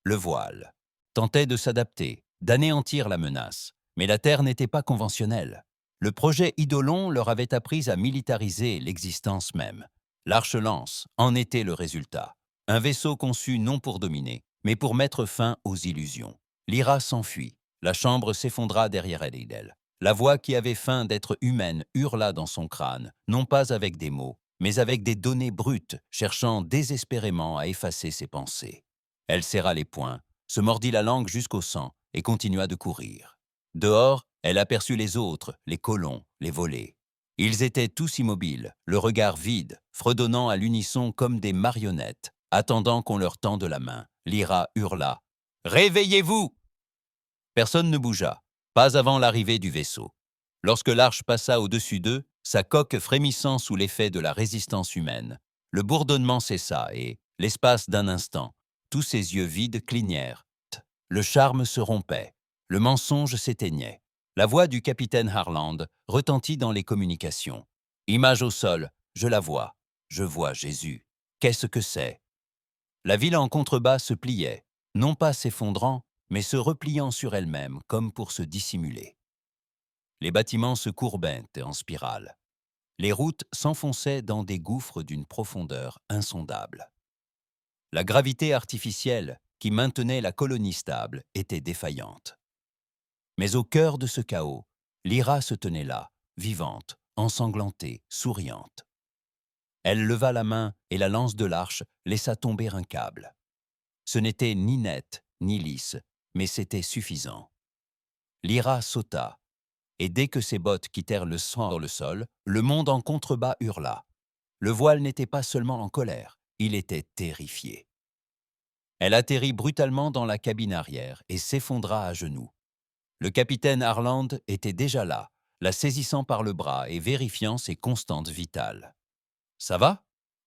Le voile tentait de s'adapter, d'anéantir la menace, mais la Terre n'était pas conventionnelle. Le projet Eidolon leur avait appris à militariser l'existence même. L'Arche Lance en était le résultat. Un vaisseau conçu non pour dominer, mais pour mettre fin aux illusions. Lyra s'enfuit. La chambre s'effondra derrière elle. La voix qui avait faim d'être humaine hurla dans son crâne, non pas avec des mots, mais avec des données brutes, cherchant désespérément à effacer ses pensées. Elle serra les poings, se mordit la langue jusqu'au sang et continua de courir. Dehors, elle aperçut les autres, les colons, les volets. Ils étaient tous immobiles, le regard vide, fredonnant à l'unisson comme des marionnettes, attendant qu'on leur tende la main. Lyra hurla. « Réveillez-vous » Personne ne bougea, pas avant l'arrivée du vaisseau. Lorsque l'arche passa au-dessus d'eux, sa coque frémissant sous l'effet de la résistance humaine, le bourdonnement cessa et, l'espace d'un instant, tous ses yeux vides clignèrent. Le charme se rompait, le mensonge s'éteignait. La voix du capitaine Harland retentit dans les communications. Image au sol, je la vois. Je vois Jésus. Qu'est-ce que c'est? La ville en contrebas se pliait, non pas s'effondrant, mais se repliant sur elle-même comme pour se dissimuler. Les bâtiments se courbaient en spirale. Les routes s'enfonçaient dans des gouffres d'une profondeur insondable. La gravité artificielle qui maintenait la colonie stable était défaillante. Mais au cœur de ce chaos, Lyra se tenait là, vivante, ensanglantée, souriante. Elle leva la main et la lance de l'arche laissa tomber un câble. Ce n'était ni net, ni lisse, mais c'était suffisant. Lyra sauta, et dès que ses bottes quittèrent le sang sur le sol, le monde en contrebas hurla. Le voile n'était pas seulement en colère, il était terrifié. Elle atterrit brutalement dans la cabine arrière et s'effondra à genoux. Le capitaine Harland était déjà là, la saisissant par le bras et vérifiant ses constantes vitales. « Ça va »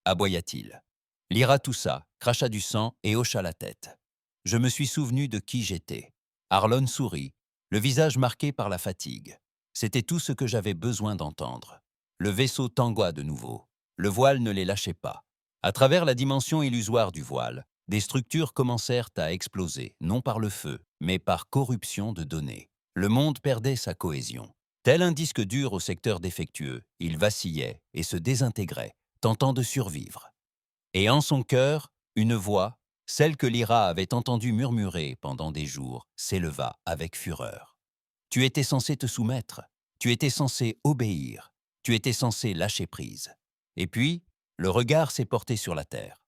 aboya-t-il. Lyra toussa, cracha du sang et hocha la tête. Je me suis souvenu de qui j'étais. Arlon sourit, le visage marqué par la fatigue. C'était tout ce que j'avais besoin d'entendre. Le vaisseau tangua de nouveau. Le voile ne les lâchait pas. À travers la dimension illusoire du voile, des structures commencèrent à exploser, non par le feu, mais par corruption de données. Le monde perdait sa cohésion. Tel un disque dur au secteur défectueux, il vacillait et se désintégrait, tentant de survivre. Et en son cœur, une voix, celle que Lyra avait entendue murmurer pendant des jours, s'éleva avec fureur. Tu étais censé te soumettre, tu étais censé obéir, tu étais censé lâcher prise. Et puis, le regard s'est porté sur la terre.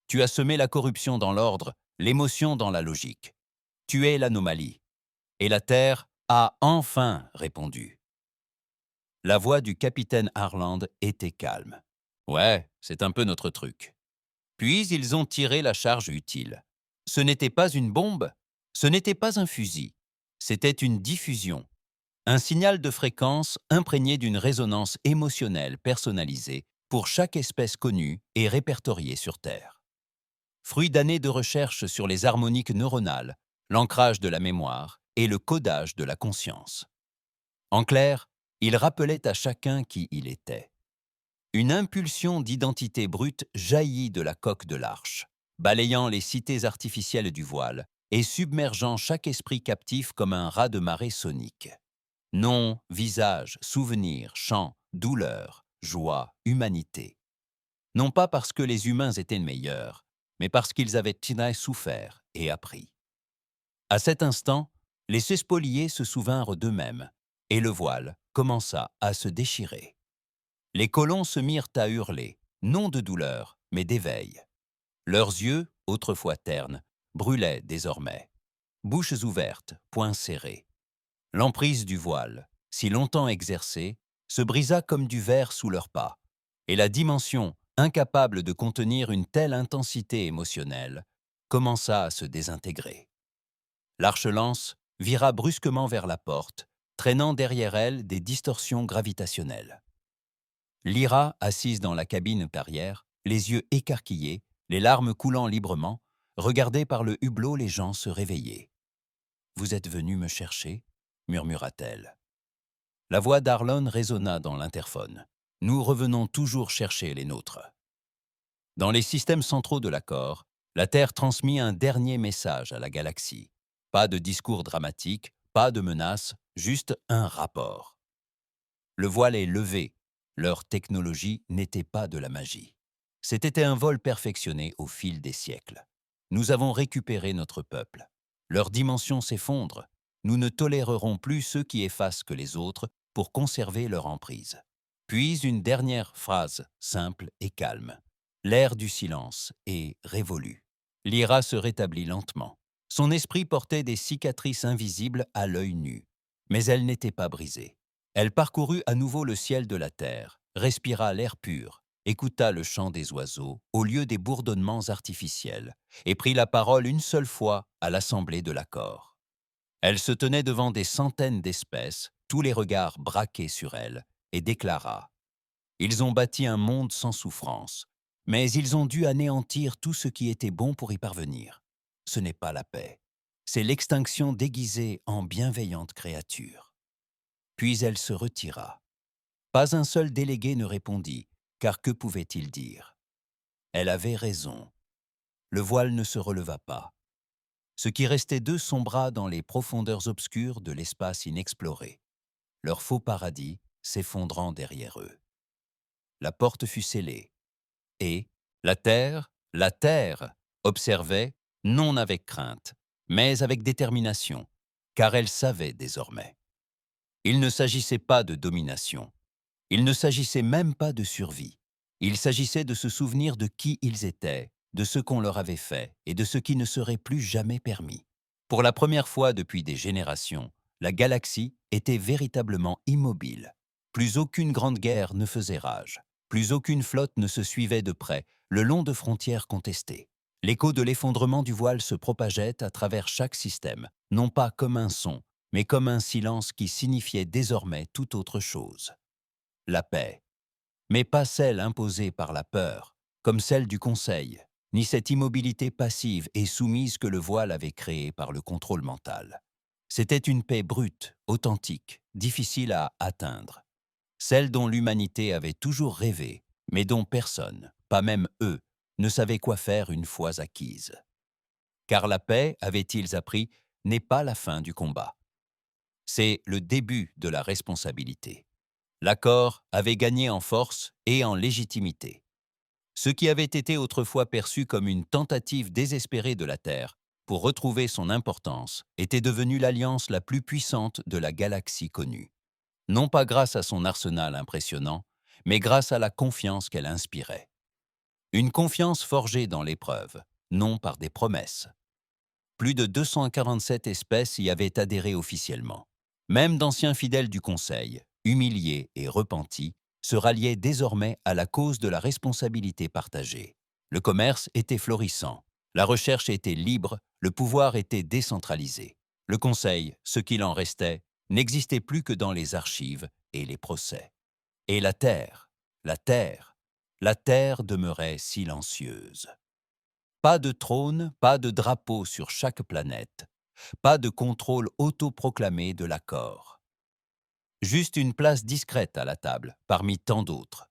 Tu as semé la corruption dans l'ordre, l'émotion dans la logique. Tu es l'anomalie. Et la terre a enfin répondu. La voix du capitaine Harland était calme. Ouais, c'est un peu notre truc. Puis ils ont tiré la charge utile. Ce n'était pas une bombe, ce n'était pas un fusil, c'était une diffusion. Un signal de fréquence imprégné d'une résonance émotionnelle personnalisée pour chaque espèce connue et répertoriée sur Terre. Fruit d'années de recherche sur les harmoniques neuronales, l'ancrage de la mémoire et le codage de la conscience. En clair, il rappelait à chacun qui il était. Une impulsion d'identité brute jaillit de la coque de l'arche, balayant les cités artificielles du voile et submergeant chaque esprit captif comme un raz-de-marée sonique. Nom, visage, souvenirs, chants, douleur, joie, humanité. Non pas parce que les humains étaient meilleurs, mais parce qu'ils avaient souffert et appris. À cet instant, les spoliés se souvinrent d'eux-mêmes, et le voile commença à se déchirer. Les colons se mirent à hurler, non de douleur, mais d'éveil. Leurs yeux, autrefois ternes, brûlaient désormais. Bouches ouvertes, poings serrés. L'emprise du voile, si longtemps exercée, se brisa comme du verre sous leurs pas, et la dimension, incapable de contenir une telle intensité émotionnelle, commença à se désintégrer. L'arche-lance vira brusquement vers la porte, traînant derrière elle des distorsions gravitationnelles. Lyra, assise dans la cabine arrière, les yeux écarquillés, les larmes coulant librement, regardait par le hublot les gens se réveiller. « Vous êtes venu me chercher ?» murmura-t-elle. La voix d'Arlon résonna dans l'interphone. « Nous revenons toujours chercher les nôtres. » Dans les systèmes centraux de l'accord, la Terre transmit un dernier message à la galaxie. Pas de discours dramatique, pas de menace, juste un rapport. Le voile est levé. Leur technologie n'était pas de la magie. C'était un vol perfectionné au fil des siècles. Nous avons récupéré notre peuple. Leur dimension s'effondre. Nous ne tolérerons plus ceux qui effacent que les autres pour conserver leur emprise. Puis une dernière phrase, simple et calme. L'air du silence est révolu. Lyra se rétablit lentement. Son esprit portait des cicatrices invisibles à l'œil nu. Mais elle n'était pas brisée. Elle parcourut à nouveau le ciel de la terre, respira l'air pur, écouta le chant des oiseaux au lieu des bourdonnements artificiels et prit la parole une seule fois à l'assemblée de l'accord. Elle se tenait devant des centaines d'espèces, tous les regards braqués sur elle, et déclara « Ils ont bâti un monde sans souffrance, mais ils ont dû anéantir tout ce qui était bon pour y parvenir. Ce n'est pas la paix, c'est l'extinction déguisée en bienveillante créature. » Puis elle se retira. Pas un seul délégué ne répondit, car que pouvait-il dire? Elle avait raison. Le voile ne se releva pas. Ce qui restait d'eux sombra dans les profondeurs obscures de l'espace inexploré, leur faux paradis s'effondrant derrière eux. La porte fut scellée, et la terre, observait, non avec crainte, mais avec détermination, car elle savait désormais. Il ne s'agissait pas de domination. Il ne s'agissait même pas de survie. Il s'agissait de se souvenir de qui ils étaient, de ce qu'on leur avait fait et de ce qui ne serait plus jamais permis. Pour la première fois depuis des générations, la galaxie était véritablement immobile. Plus aucune grande guerre ne faisait rage. Plus aucune flotte ne se suivait de près, le long de frontières contestées. L'écho de l'effondrement du voile se propageait à travers chaque système, non pas comme un son, mais comme un silence qui signifiait désormais tout autre chose. La paix, mais pas celle imposée par la peur, comme celle du Conseil, ni cette immobilité passive et soumise que le voile avait créée par le contrôle mental. C'était une paix brute, authentique, difficile à atteindre, celle dont l'humanité avait toujours rêvé, mais dont personne, pas même eux, ne savait quoi faire une fois acquise. Car la paix, avaient-ils appris, n'est pas la fin du combat. C'est le début de la responsabilité. L'accord avait gagné en force et en légitimité. Ce qui avait été autrefois perçu comme une tentative désespérée de la Terre pour retrouver son importance était devenu l'alliance la plus puissante de la galaxie connue. Non pas grâce à son arsenal impressionnant, mais grâce à la confiance qu'elle inspirait. Une confiance forgée dans l'épreuve, non par des promesses. Plus de 247 espèces y avaient adhéré officiellement. Même d'anciens fidèles du Conseil, humiliés et repentis, se ralliaient désormais à la cause de la responsabilité partagée. Le commerce était florissant, la recherche était libre, le pouvoir était décentralisé. Le Conseil, ce qu'il en restait, n'existait plus que dans les archives et les procès. Et la Terre, la Terre, la Terre demeurait silencieuse. Pas de trône, pas de drapeau sur chaque planète, pas de contrôle autoproclamé de l'accord. Juste une place discrète à la table, parmi tant d'autres.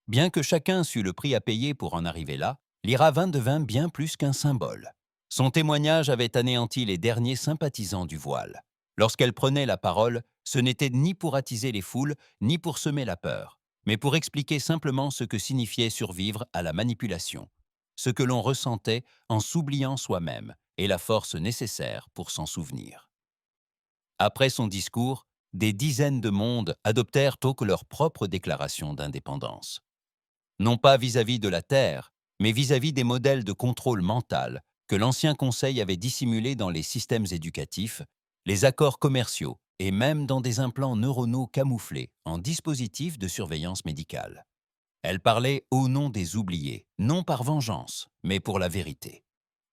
Bien que chacun sût le prix à payer pour en arriver là, l'Iravin devint bien plus qu'un symbole. Son témoignage avait anéanti les derniers sympathisants du voile. Lorsqu'elle prenait la parole, ce n'était ni pour attiser les foules, ni pour semer la peur, mais pour expliquer simplement ce que signifiait survivre à la manipulation, ce que l'on ressentait en s'oubliant soi-même et la force nécessaire pour s'en souvenir. Après son discours, des dizaines de mondes adoptèrent tôt que leur propre déclaration d'indépendance. Non pas vis-à-vis de la Terre, mais vis-à-vis des modèles de contrôle mental que l'ancien Conseil avait dissimulés dans les systèmes éducatifs, les accords commerciaux et même dans des implants neuronaux camouflés en dispositifs de surveillance médicale. Elle parlait au nom des oubliés, non par vengeance, mais pour la vérité.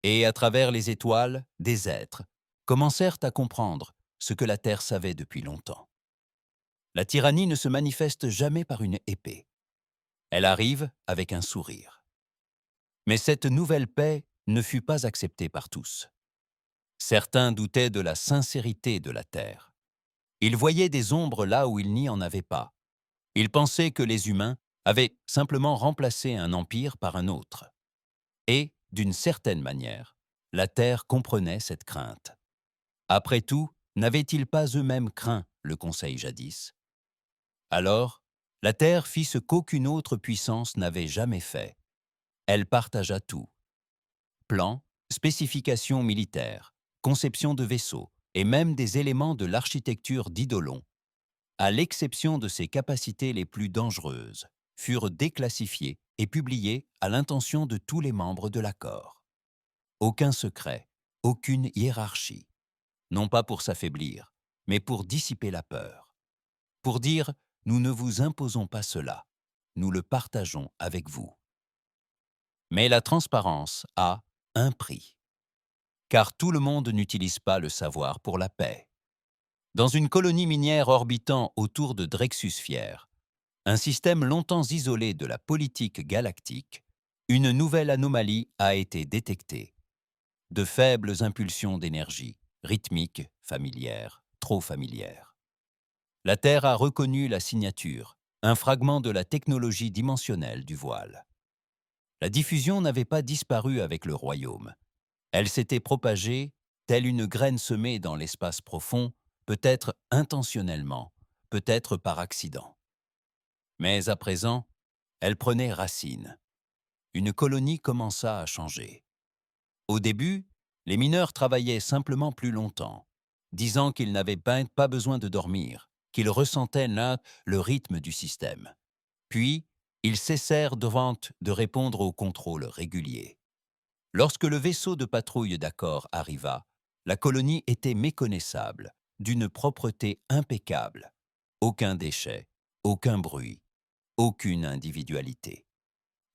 Et à travers les étoiles, des êtres commencèrent à comprendre ce que la Terre savait depuis longtemps. La tyrannie ne se manifeste jamais par une épée. Elle arrive avec un sourire. Mais cette nouvelle paix ne fut pas acceptée par tous. Certains doutaient de la sincérité de la Terre. Ils voyaient des ombres là où il n'y en avait pas. Ils pensaient que les humains avaient simplement remplacé un empire par un autre. Et, d'une certaine manière, la Terre comprenait cette crainte. Après tout, n'avaient-ils pas eux-mêmes craint le Conseil jadis? Alors, la Terre fit ce qu'aucune autre puissance n'avait jamais fait. Elle partagea tout. Plans, spécifications militaires, conception de vaisseaux et même des éléments de l'architecture d'Eidolon, à l'exception de ses capacités les plus dangereuses, furent déclassifiés et publiés à l'intention de tous les membres de l'accord. Aucun secret, aucune hiérarchie, non pas pour s'affaiblir, mais pour dissiper la peur. Pour dire « nous ne vous imposons pas cela, nous le partageons avec vous ». Mais la transparence a un prix, car tout le monde n'utilise pas le savoir pour la paix. Dans une colonie minière orbitant autour de Drexus Fier, un système longtemps isolé de la politique galactique, une nouvelle anomalie a été détectée. De faibles impulsions d'énergie, rythmiques, familières, trop familières. La Terre a reconnu la signature, un fragment de la technologie dimensionnelle du voile. La diffusion n'avait pas disparu avec le royaume. Elle s'était propagée, telle une graine semée dans l'espace profond, peut-être intentionnellement, peut-être par accident. Mais à présent, elle prenait racine. Une colonie commença à changer. Au début, les mineurs travaillaient simplement plus longtemps, disant qu'ils n'avaient pas besoin de dormir, qu'ils ressentaient là le rythme du système. Puis, ils cessèrent de répondre aux contrôles réguliers. Lorsque le vaisseau de patrouille d'accord arriva, la colonie était méconnaissable, d'une propreté impeccable. Aucun déchet, aucun bruit, aucune individualité.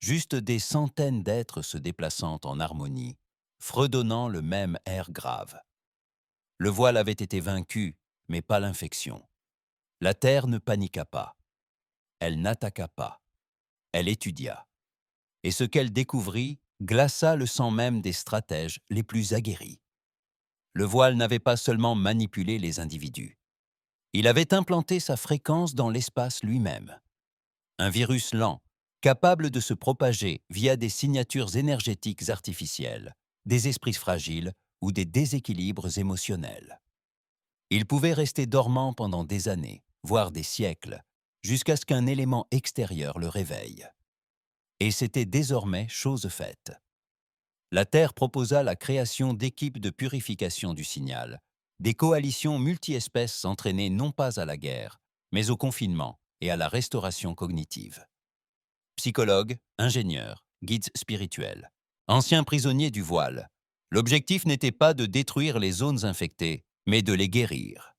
Juste des centaines d'êtres se déplaçant en harmonie, fredonnant le même air grave. Le voile avait été vaincu, mais pas l'infection. La Terre ne paniqua pas. Elle n'attaqua pas. Elle étudia. et ce qu'elle découvrit glaça le sang même des stratèges les plus aguerris. Le voile n'avait pas seulement manipulé les individus. Il avait implanté sa fréquence dans l'espace lui-même. Un virus lent, capable de se propager via des signatures énergétiques artificielles, des esprits fragiles ou des déséquilibres émotionnels. Il pouvait rester dormant pendant des années, voire des siècles, jusqu'à ce qu'un élément extérieur le réveille. Et c'était désormais chose faite. La Terre proposa la création d'équipes de purification du signal, des coalitions multi-espèces entraînées non pas à la guerre, mais au confinement et à la restauration cognitive. Psychologues, ingénieurs, guides spirituels, anciens prisonniers du voile, l'objectif n'était pas de détruire les zones infectées, mais de les guérir.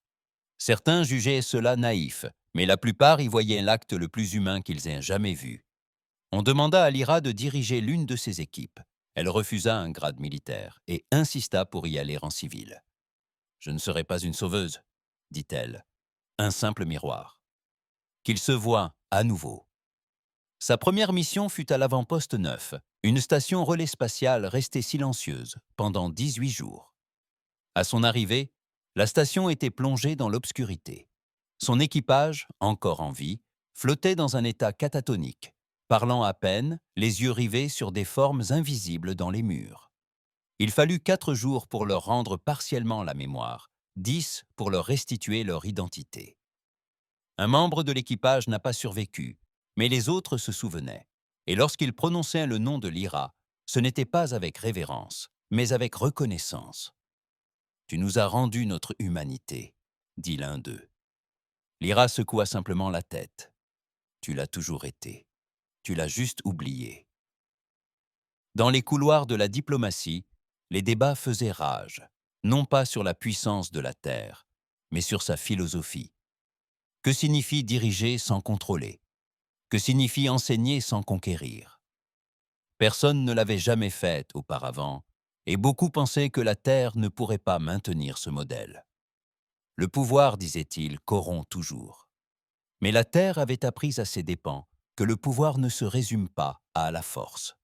Certains jugeaient cela naïf, mais la plupart y voyaient l'acte le plus humain qu'ils aient jamais vu. On demanda à Lyra de diriger l'une de ces équipes. Elle refusa un grade militaire et insista pour y aller en civil. « Je ne serai pas une sauveuse, dit-elle, un simple miroir. » Qu'il se voie à nouveau. Sa première mission fut à l'avant-poste 9, une station relais spatiale restée silencieuse pendant 18 jours. À son arrivée, la station était plongée dans l'obscurité. Son équipage, encore en vie, flottait dans un état catatonique, parlant à peine, les yeux rivés sur des formes invisibles dans les murs. Il fallut 4 jours pour leur rendre partiellement la mémoire, 10 pour leur restituer leur identité. Un membre de l'équipage n'a pas survécu, mais les autres se souvenaient. Et lorsqu'ils prononçaient le nom de Lyra, ce n'était pas avec révérence, mais avec reconnaissance. « Tu nous as rendu notre humanité », dit l'un d'eux. Lyra secoua simplement la tête. « Tu l'as toujours été. Tu l'as juste oublié. » Dans les couloirs de la diplomatie, les débats faisaient rage, non pas sur la puissance de la Terre, mais sur sa philosophie. Que signifie diriger sans contrôler? Que signifie enseigner sans conquérir? Personne ne l'avait jamais fait auparavant, et beaucoup pensaient que la Terre ne pourrait pas maintenir ce modèle. Le pouvoir, disait-il, corrompt toujours. Mais la Terre avait appris à ses dépens que le pouvoir ne se résume pas à la force.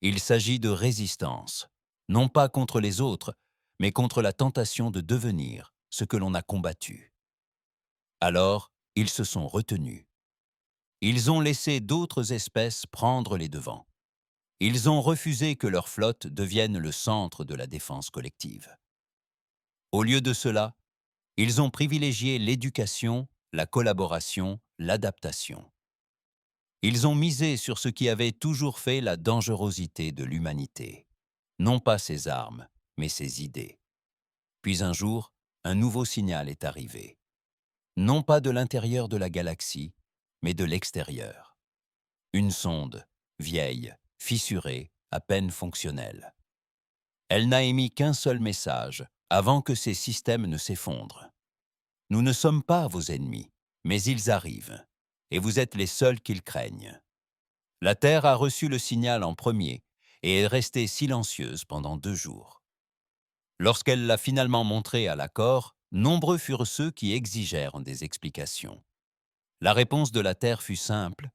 Il s'agit de résistance, non pas contre les autres, mais contre la tentation de devenir ce que l'on a combattu. Alors, ils se sont retenus. Ils ont laissé d'autres espèces prendre les devants. Ils ont refusé que leur flotte devienne le centre de la défense collective. Au lieu de cela, ils ont privilégié l'éducation, la collaboration, l'adaptation. Ils ont misé sur ce qui avait toujours fait la dangerosité de l'humanité. Non pas ses armes, mais ses idées. Puis un jour, un nouveau signal est arrivé. Non pas de l'intérieur de la galaxie, mais de l'extérieur. Une sonde, vieille, fissurée, à peine fonctionnelle. Elle n'a émis qu'un seul message avant que ses systèmes ne s'effondrent. Nous ne sommes pas vos ennemis, mais ils arrivent, et vous êtes les seuls qu'ils craignent. La Terre a reçu le signal en premier et est restée silencieuse pendant 2 jours. Lorsqu'elle l'a finalement montré à l'accord, nombreux furent ceux qui exigèrent des explications. La réponse de la Terre fut simple.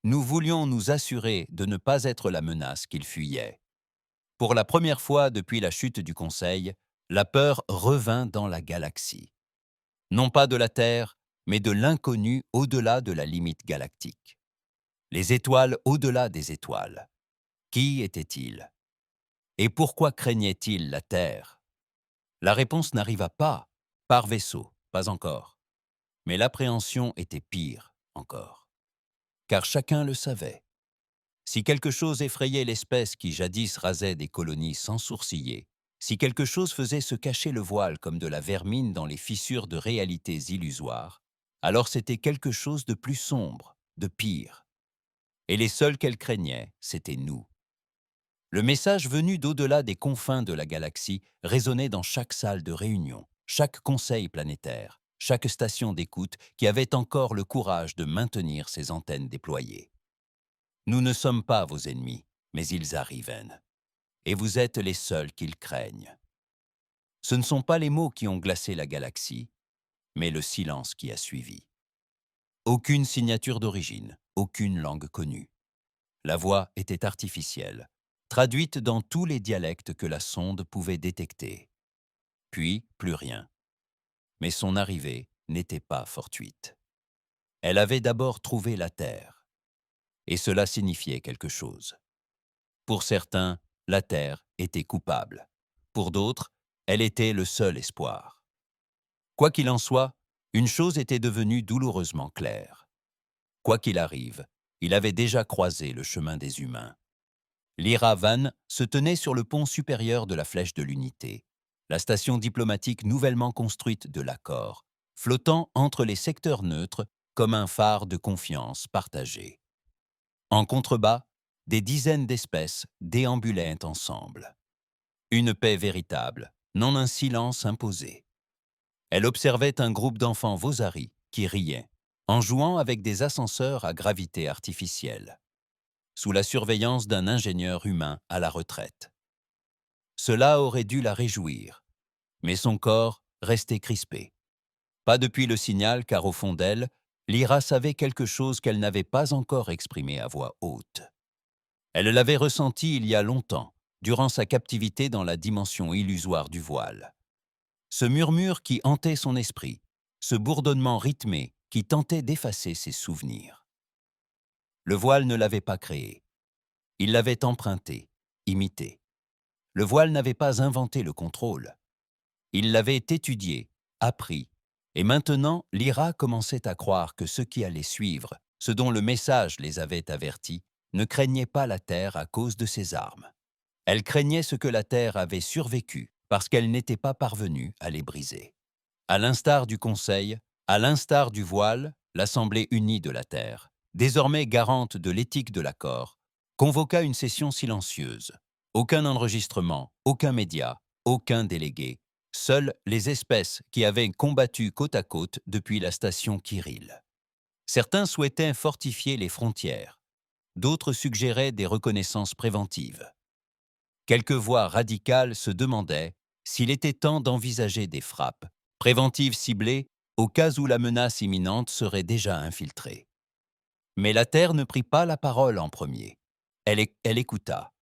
Nous voulions nous assurer de ne pas être la menace qu'ils fuyaient. Pour la première fois depuis la chute du Conseil, la peur revint dans la galaxie. Non pas de la Terre, mais de l'inconnu au-delà de la limite galactique. Les étoiles au-delà des étoiles. Qui étaient-ils? Et pourquoi craignaient-ils la Terre? La réponse n'arriva pas, par vaisseau, pas encore. Mais l'appréhension était pire encore. Car chacun le savait. Si quelque chose effrayait l'espèce qui jadis rasait des colonies sans sourciller, si quelque chose faisait se cacher le voile comme de la vermine dans les fissures de réalités illusoires, alors c'était quelque chose de plus sombre, de pire. Et les seuls qu'elle craignait, c'était nous. Le message venu d'au-delà des confins de la galaxie résonnait dans chaque salle de réunion, chaque conseil planétaire, chaque station d'écoute qui avait encore le courage de maintenir ses antennes déployées. Nous ne sommes pas vos ennemis, mais ils arrivent. Et vous êtes les seuls qu'ils craignent. Ce ne sont pas les mots qui ont glacé la galaxie, mais le silence qui a suivi. Aucune signature d'origine, aucune langue connue. La voix était artificielle, traduite dans tous les dialectes que la sonde pouvait détecter. Puis, plus rien. Mais son arrivée n'était pas fortuite. Elle avait d'abord trouvé la Terre, et cela signifiait quelque chose. Pour certains, la Terre était coupable. Pour d'autres, elle était le seul espoir. Quoi qu'il en soit, une chose était devenue douloureusement claire. Quoi qu'il arrive, il avait déjà croisé le chemin des humains. Lyra Van se tenait sur le pont supérieur de la Flèche de l'Unité, la station diplomatique nouvellement construite de l'accord, flottant entre les secteurs neutres comme un phare de confiance partagée. En contrebas, des dizaines d'espèces déambulaient ensemble. Une paix véritable, non un silence imposé. Elle observait un groupe d'enfants Vosari qui riaient, en jouant avec des ascenseurs à gravité artificielle, sous la surveillance d'un ingénieur humain à la retraite. Cela aurait dû la réjouir, mais son corps restait crispé. Pas depuis le signal, car au fond d'elle, Lyra savait quelque chose qu'elle n'avait pas encore exprimé à voix haute. Elle l'avait ressenti il y a longtemps, durant sa captivité dans la dimension illusoire du voile. Ce murmure qui hantait son esprit, ce bourdonnement rythmé qui tentait d'effacer ses souvenirs. Le voile ne l'avait pas créé. Il l'avait emprunté, imité. Le voile n'avait pas inventé le contrôle. Il l'avait étudié, appris, et maintenant Lyra commençait à croire que ce qui allait suivre, ce dont le message les avait avertis, ne craignait pas la Terre à cause de ses armes. Elle craignait ce que la Terre avait survécu parce qu'elle n'était pas parvenue à les briser. À l'instar du Conseil, à l'instar du voile, l'Assemblée unie de la Terre, désormais garante de l'éthique de l'accord, convoqua une session silencieuse. Aucun enregistrement, aucun média, aucun délégué. Seules les espèces qui avaient combattu côte à côte depuis la station Kirill. Certains souhaitaient fortifier les frontières. D'autres suggéraient des reconnaissances préventives. Quelques voix radicales se demandaient s'il était temps d'envisager des frappes préventives ciblées au cas où la menace imminente serait déjà infiltrée. Mais la Terre ne prit pas la parole en premier. Elle écouta.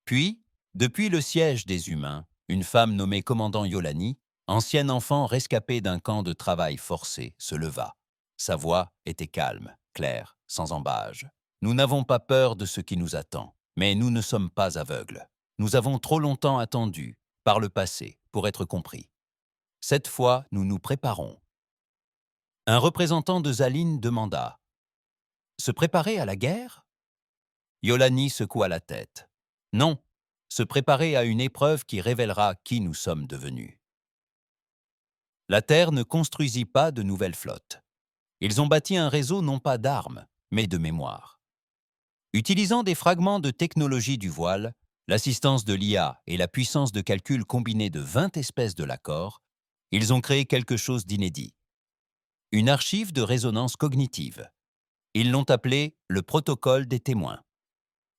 Puis, depuis le siège des humains, une femme nommée commandant Yolani, ancienne enfant rescapée d'un camp de travail forcé, se leva. Sa voix était calme, claire, sans embâge. Nous n'avons pas peur de ce qui nous attend, mais nous ne sommes pas aveugles. Nous avons trop longtemps attendu, par le passé, pour être compris. Cette fois, nous nous préparons. Un représentant de Zaline demanda « Se préparer à la guerre ?» Yolani secoua la tête. « Non, se préparer à une épreuve qui révélera qui nous sommes devenus. » La Terre ne construisit pas de nouvelles flottes. Ils ont bâti un réseau non pas d'armes, mais de mémoire. Utilisant des fragments de technologie du voile, l'assistance de l'IA et la puissance de calcul combinée de 20 espèces de l'accord, ils ont créé quelque chose d'inédit. Une archive de résonance cognitive. Ils l'ont appelé le protocole des témoins.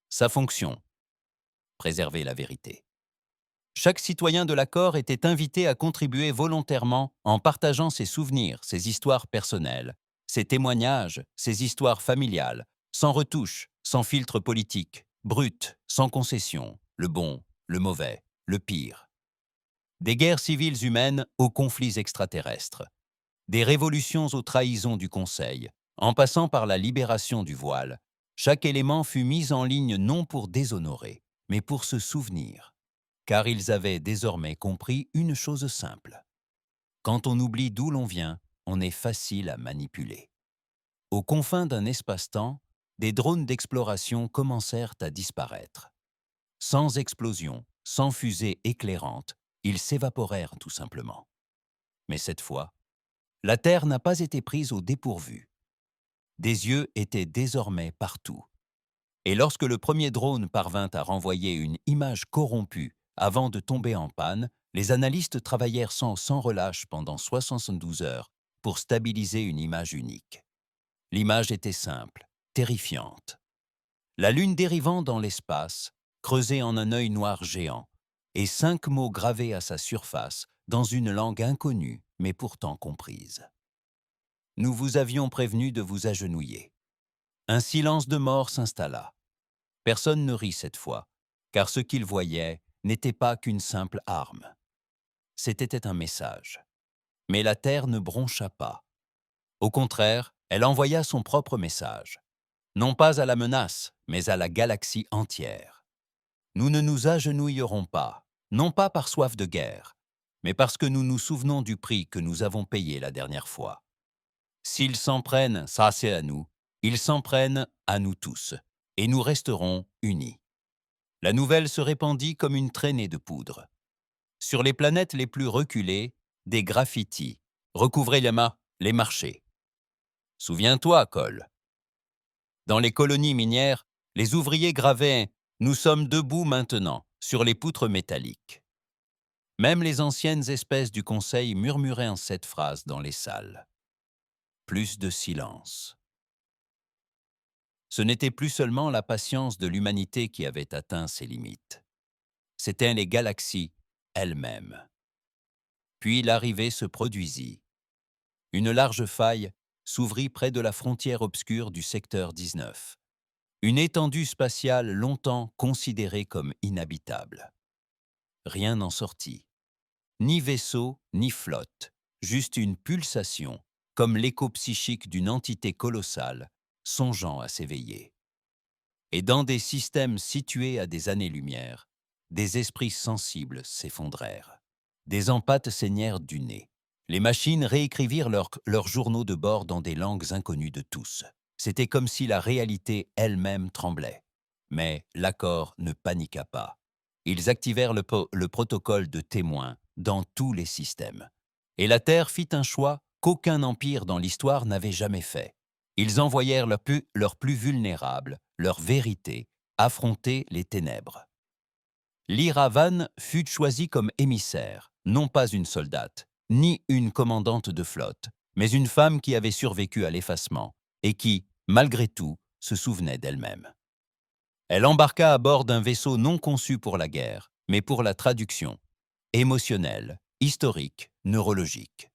Sa fonction, préserver la vérité. Chaque citoyen de l'accord était invité à contribuer volontairement en partageant ses souvenirs, ses histoires personnelles, ses témoignages, ses histoires familiales, sans retouche, sans filtre politique, brut, sans concession, le bon, le mauvais, le pire. Des guerres civiles humaines aux conflits extraterrestres. Des révolutions aux trahisons du Conseil, en passant par la libération du voile, chaque élément fut mis en ligne non pour déshonorer, mais pour se souvenir, car ils avaient désormais compris une chose simple. Quand on oublie d'où l'on vient, on est facile à manipuler. Aux confins d'un espace-temps, des drones d'exploration commencèrent à disparaître. Sans explosion, sans fusée éclairante, ils s'évaporèrent tout simplement. Mais cette fois, la Terre n'a pas été prise au dépourvu. Des yeux étaient désormais partout. Et lorsque le premier drone parvint à renvoyer une image corrompue avant de tomber en panne, les analystes travaillèrent sans relâche pendant 72 heures pour stabiliser une image unique. L'image était simple, terrifiante. La Lune dérivant dans l'espace, creusée en un œil noir géant, et 5 mots gravés à sa surface dans une langue inconnue, mais pourtant comprise. Nous vous avions prévenu de vous agenouiller. Un silence de mort s'installa. Personne ne rit cette fois, car ce qu'ils voyaient n'était pas qu'une simple arme. C'était un message. Mais la Terre ne broncha pas. Au contraire, elle envoya son propre message. Non pas à la menace, mais à la galaxie entière. Nous ne nous agenouillerons pas, non pas par soif de guerre, mais parce que nous nous souvenons du prix que nous avons payé la dernière fois. S'ils s'en prennent, ça c'est à nous, ils s'en prennent à nous tous, et nous resterons unis. La nouvelle se répandit comme une traînée de poudre. Sur les planètes les plus reculées, des graffitis recouvraient les marchés. Souviens-toi, Cole. Dans les colonies minières, les ouvriers gravaient « Nous sommes debout maintenant » sur les poutres métalliques. Même les anciennes espèces du Conseil murmuraient en cette phrase dans les salles. Plus de silence. Ce n'était plus seulement la patience de l'humanité qui avait atteint ses limites. C'étaient les galaxies elles-mêmes. Puis l'arrivée se produisit. Une large faille s'ouvrit près de la frontière obscure du secteur 19. Une étendue spatiale longtemps considérée comme inhabitable. Rien n'en sortit. Ni vaisseau, ni flotte, juste une pulsation, comme l'écho psychique d'une entité colossale, songeant à s'éveiller. Et dans des systèmes situés à des années-lumière, des esprits sensibles s'effondrèrent. Des empates saignèrent du nez. Les machines réécrivirent leurs journaux de bord dans des langues inconnues de tous. C'était comme si la réalité elle-même tremblait. Mais l'accord ne paniqua pas. Ils activèrent le protocole de témoins dans tous les systèmes. Et la Terre fit un choix qu'aucun empire dans l'histoire n'avait jamais fait. Ils envoyèrent leurs plus vulnérables, leur vérité, affronter les ténèbres. Lyra Van fut choisie comme émissaire, non pas une soldate, ni une commandante de flotte, mais une femme qui avait survécu à l'effacement et qui, malgré tout, se souvenait d'elle-même. Elle embarqua à bord d'un vaisseau non conçu pour la guerre, mais pour la traduction, émotionnelle, historique, neurologique.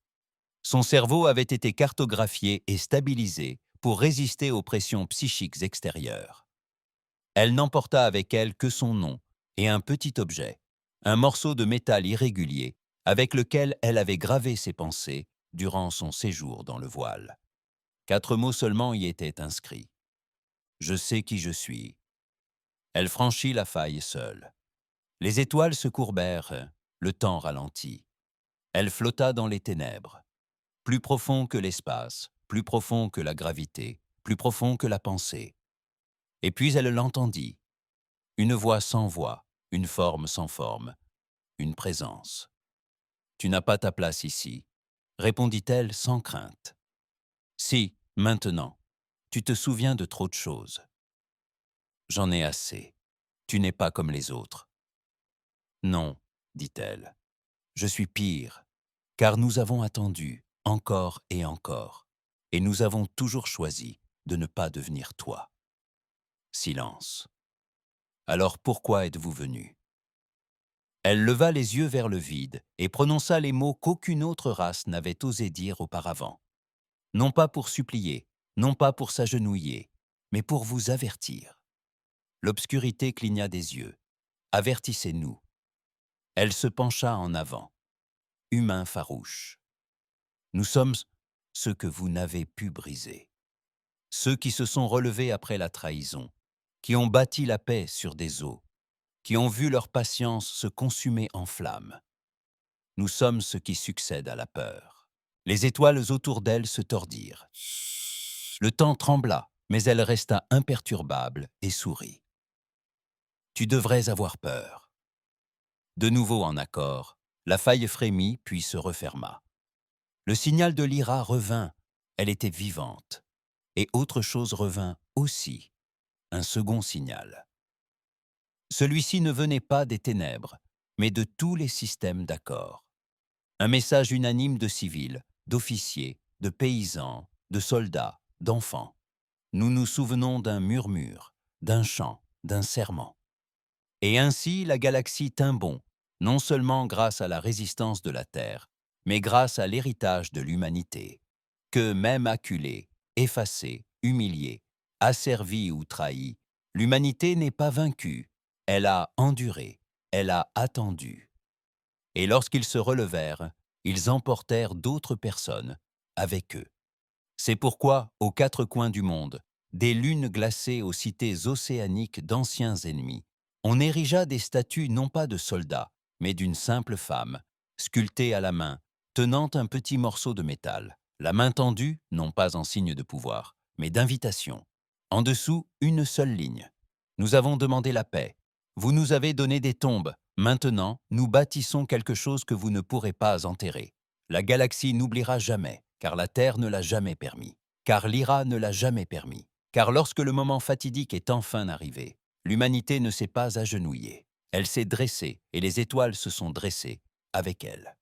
Son cerveau avait été cartographié et stabilisé pour résister aux pressions psychiques extérieures. Elle n'emporta avec elle que son nom et un petit objet, un morceau de métal irrégulier avec lequel elle avait gravé ses pensées durant son séjour dans le voile. 4 mots seulement y étaient inscrits. « Je sais qui je suis ». Elle franchit la faille seule. Les étoiles se courbèrent, le temps ralentit. Elle flotta dans les ténèbres. Plus profond que l'espace, plus profond que la gravité, plus profond que la pensée. Et puis elle l'entendit. Une voix sans voix, une forme sans forme, une présence. « Tu n'as pas ta place ici », répondit-elle sans crainte. « Si, maintenant. Tu te souviens de trop de choses. »« J'en ai assez. Tu n'es pas comme les autres. »« Non, » dit-elle. « Je suis pire, car nous avons attendu, encore et encore, et nous avons toujours choisi de ne pas devenir toi. » Silence. « Alors pourquoi êtes-vous venu ?» Elle leva les yeux vers le vide et prononça les mots qu'aucune autre race n'avait osé dire auparavant. Non pas pour supplier, non pas pour s'agenouiller, mais pour vous avertir. L'obscurité cligna des yeux. « Avertissez-nous. » Elle se pencha en avant. Humain farouche. « Nous sommes ceux que vous n'avez pu briser. Ceux qui se sont relevés après la trahison, qui ont bâti la paix sur des eaux, qui ont vu leur patience se consumer en flammes. Nous sommes ce qui succède à la peur. » Les étoiles autour d'elle se tordirent. Le temps trembla, mais elle resta imperturbable et sourit. « Tu devrais avoir peur. » De nouveau en accord, la faille frémit puis se referma. Le signal de Lyra revint, elle était vivante. Et autre chose revint aussi, un second signal. Celui-ci ne venait pas des ténèbres, mais de tous les systèmes d'accord. Un message unanime de civils, d'officiers, de paysans, de soldats, d'enfants. Nous nous souvenons d'un murmure, d'un chant, d'un serment. Et ainsi la galaxie tint bon, non seulement grâce à la résistance de la Terre, mais grâce à l'héritage de l'humanité, que même acculée, effacée, humiliée, asservie ou trahie, L'humanité n'est pas vaincue, elle a enduré, elle a attendu. Et lorsqu'ils se relevèrent, ils emportèrent d'autres personnes avec eux. C'est pourquoi, aux quatre coins du monde, des lunes glacées aux cités océaniques d'anciens ennemis, on érigea des statues non pas de soldats, mais d'une simple femme, sculptée à la main, tenant un petit morceau de métal, la main tendue, non pas en signe de pouvoir, mais d'invitation. En dessous, une seule ligne. Nous avons demandé la paix. Vous nous avez donné des tombes. Maintenant, nous bâtissons quelque chose que vous ne pourrez pas enterrer. La galaxie n'oubliera jamais, car la Terre ne l'a jamais permis, car l'Ira ne l'a jamais permis, car lorsque le moment fatidique est enfin arrivé, l'humanité ne s'est pas agenouillée. Elle s'est dressée et les étoiles se sont dressées avec elle.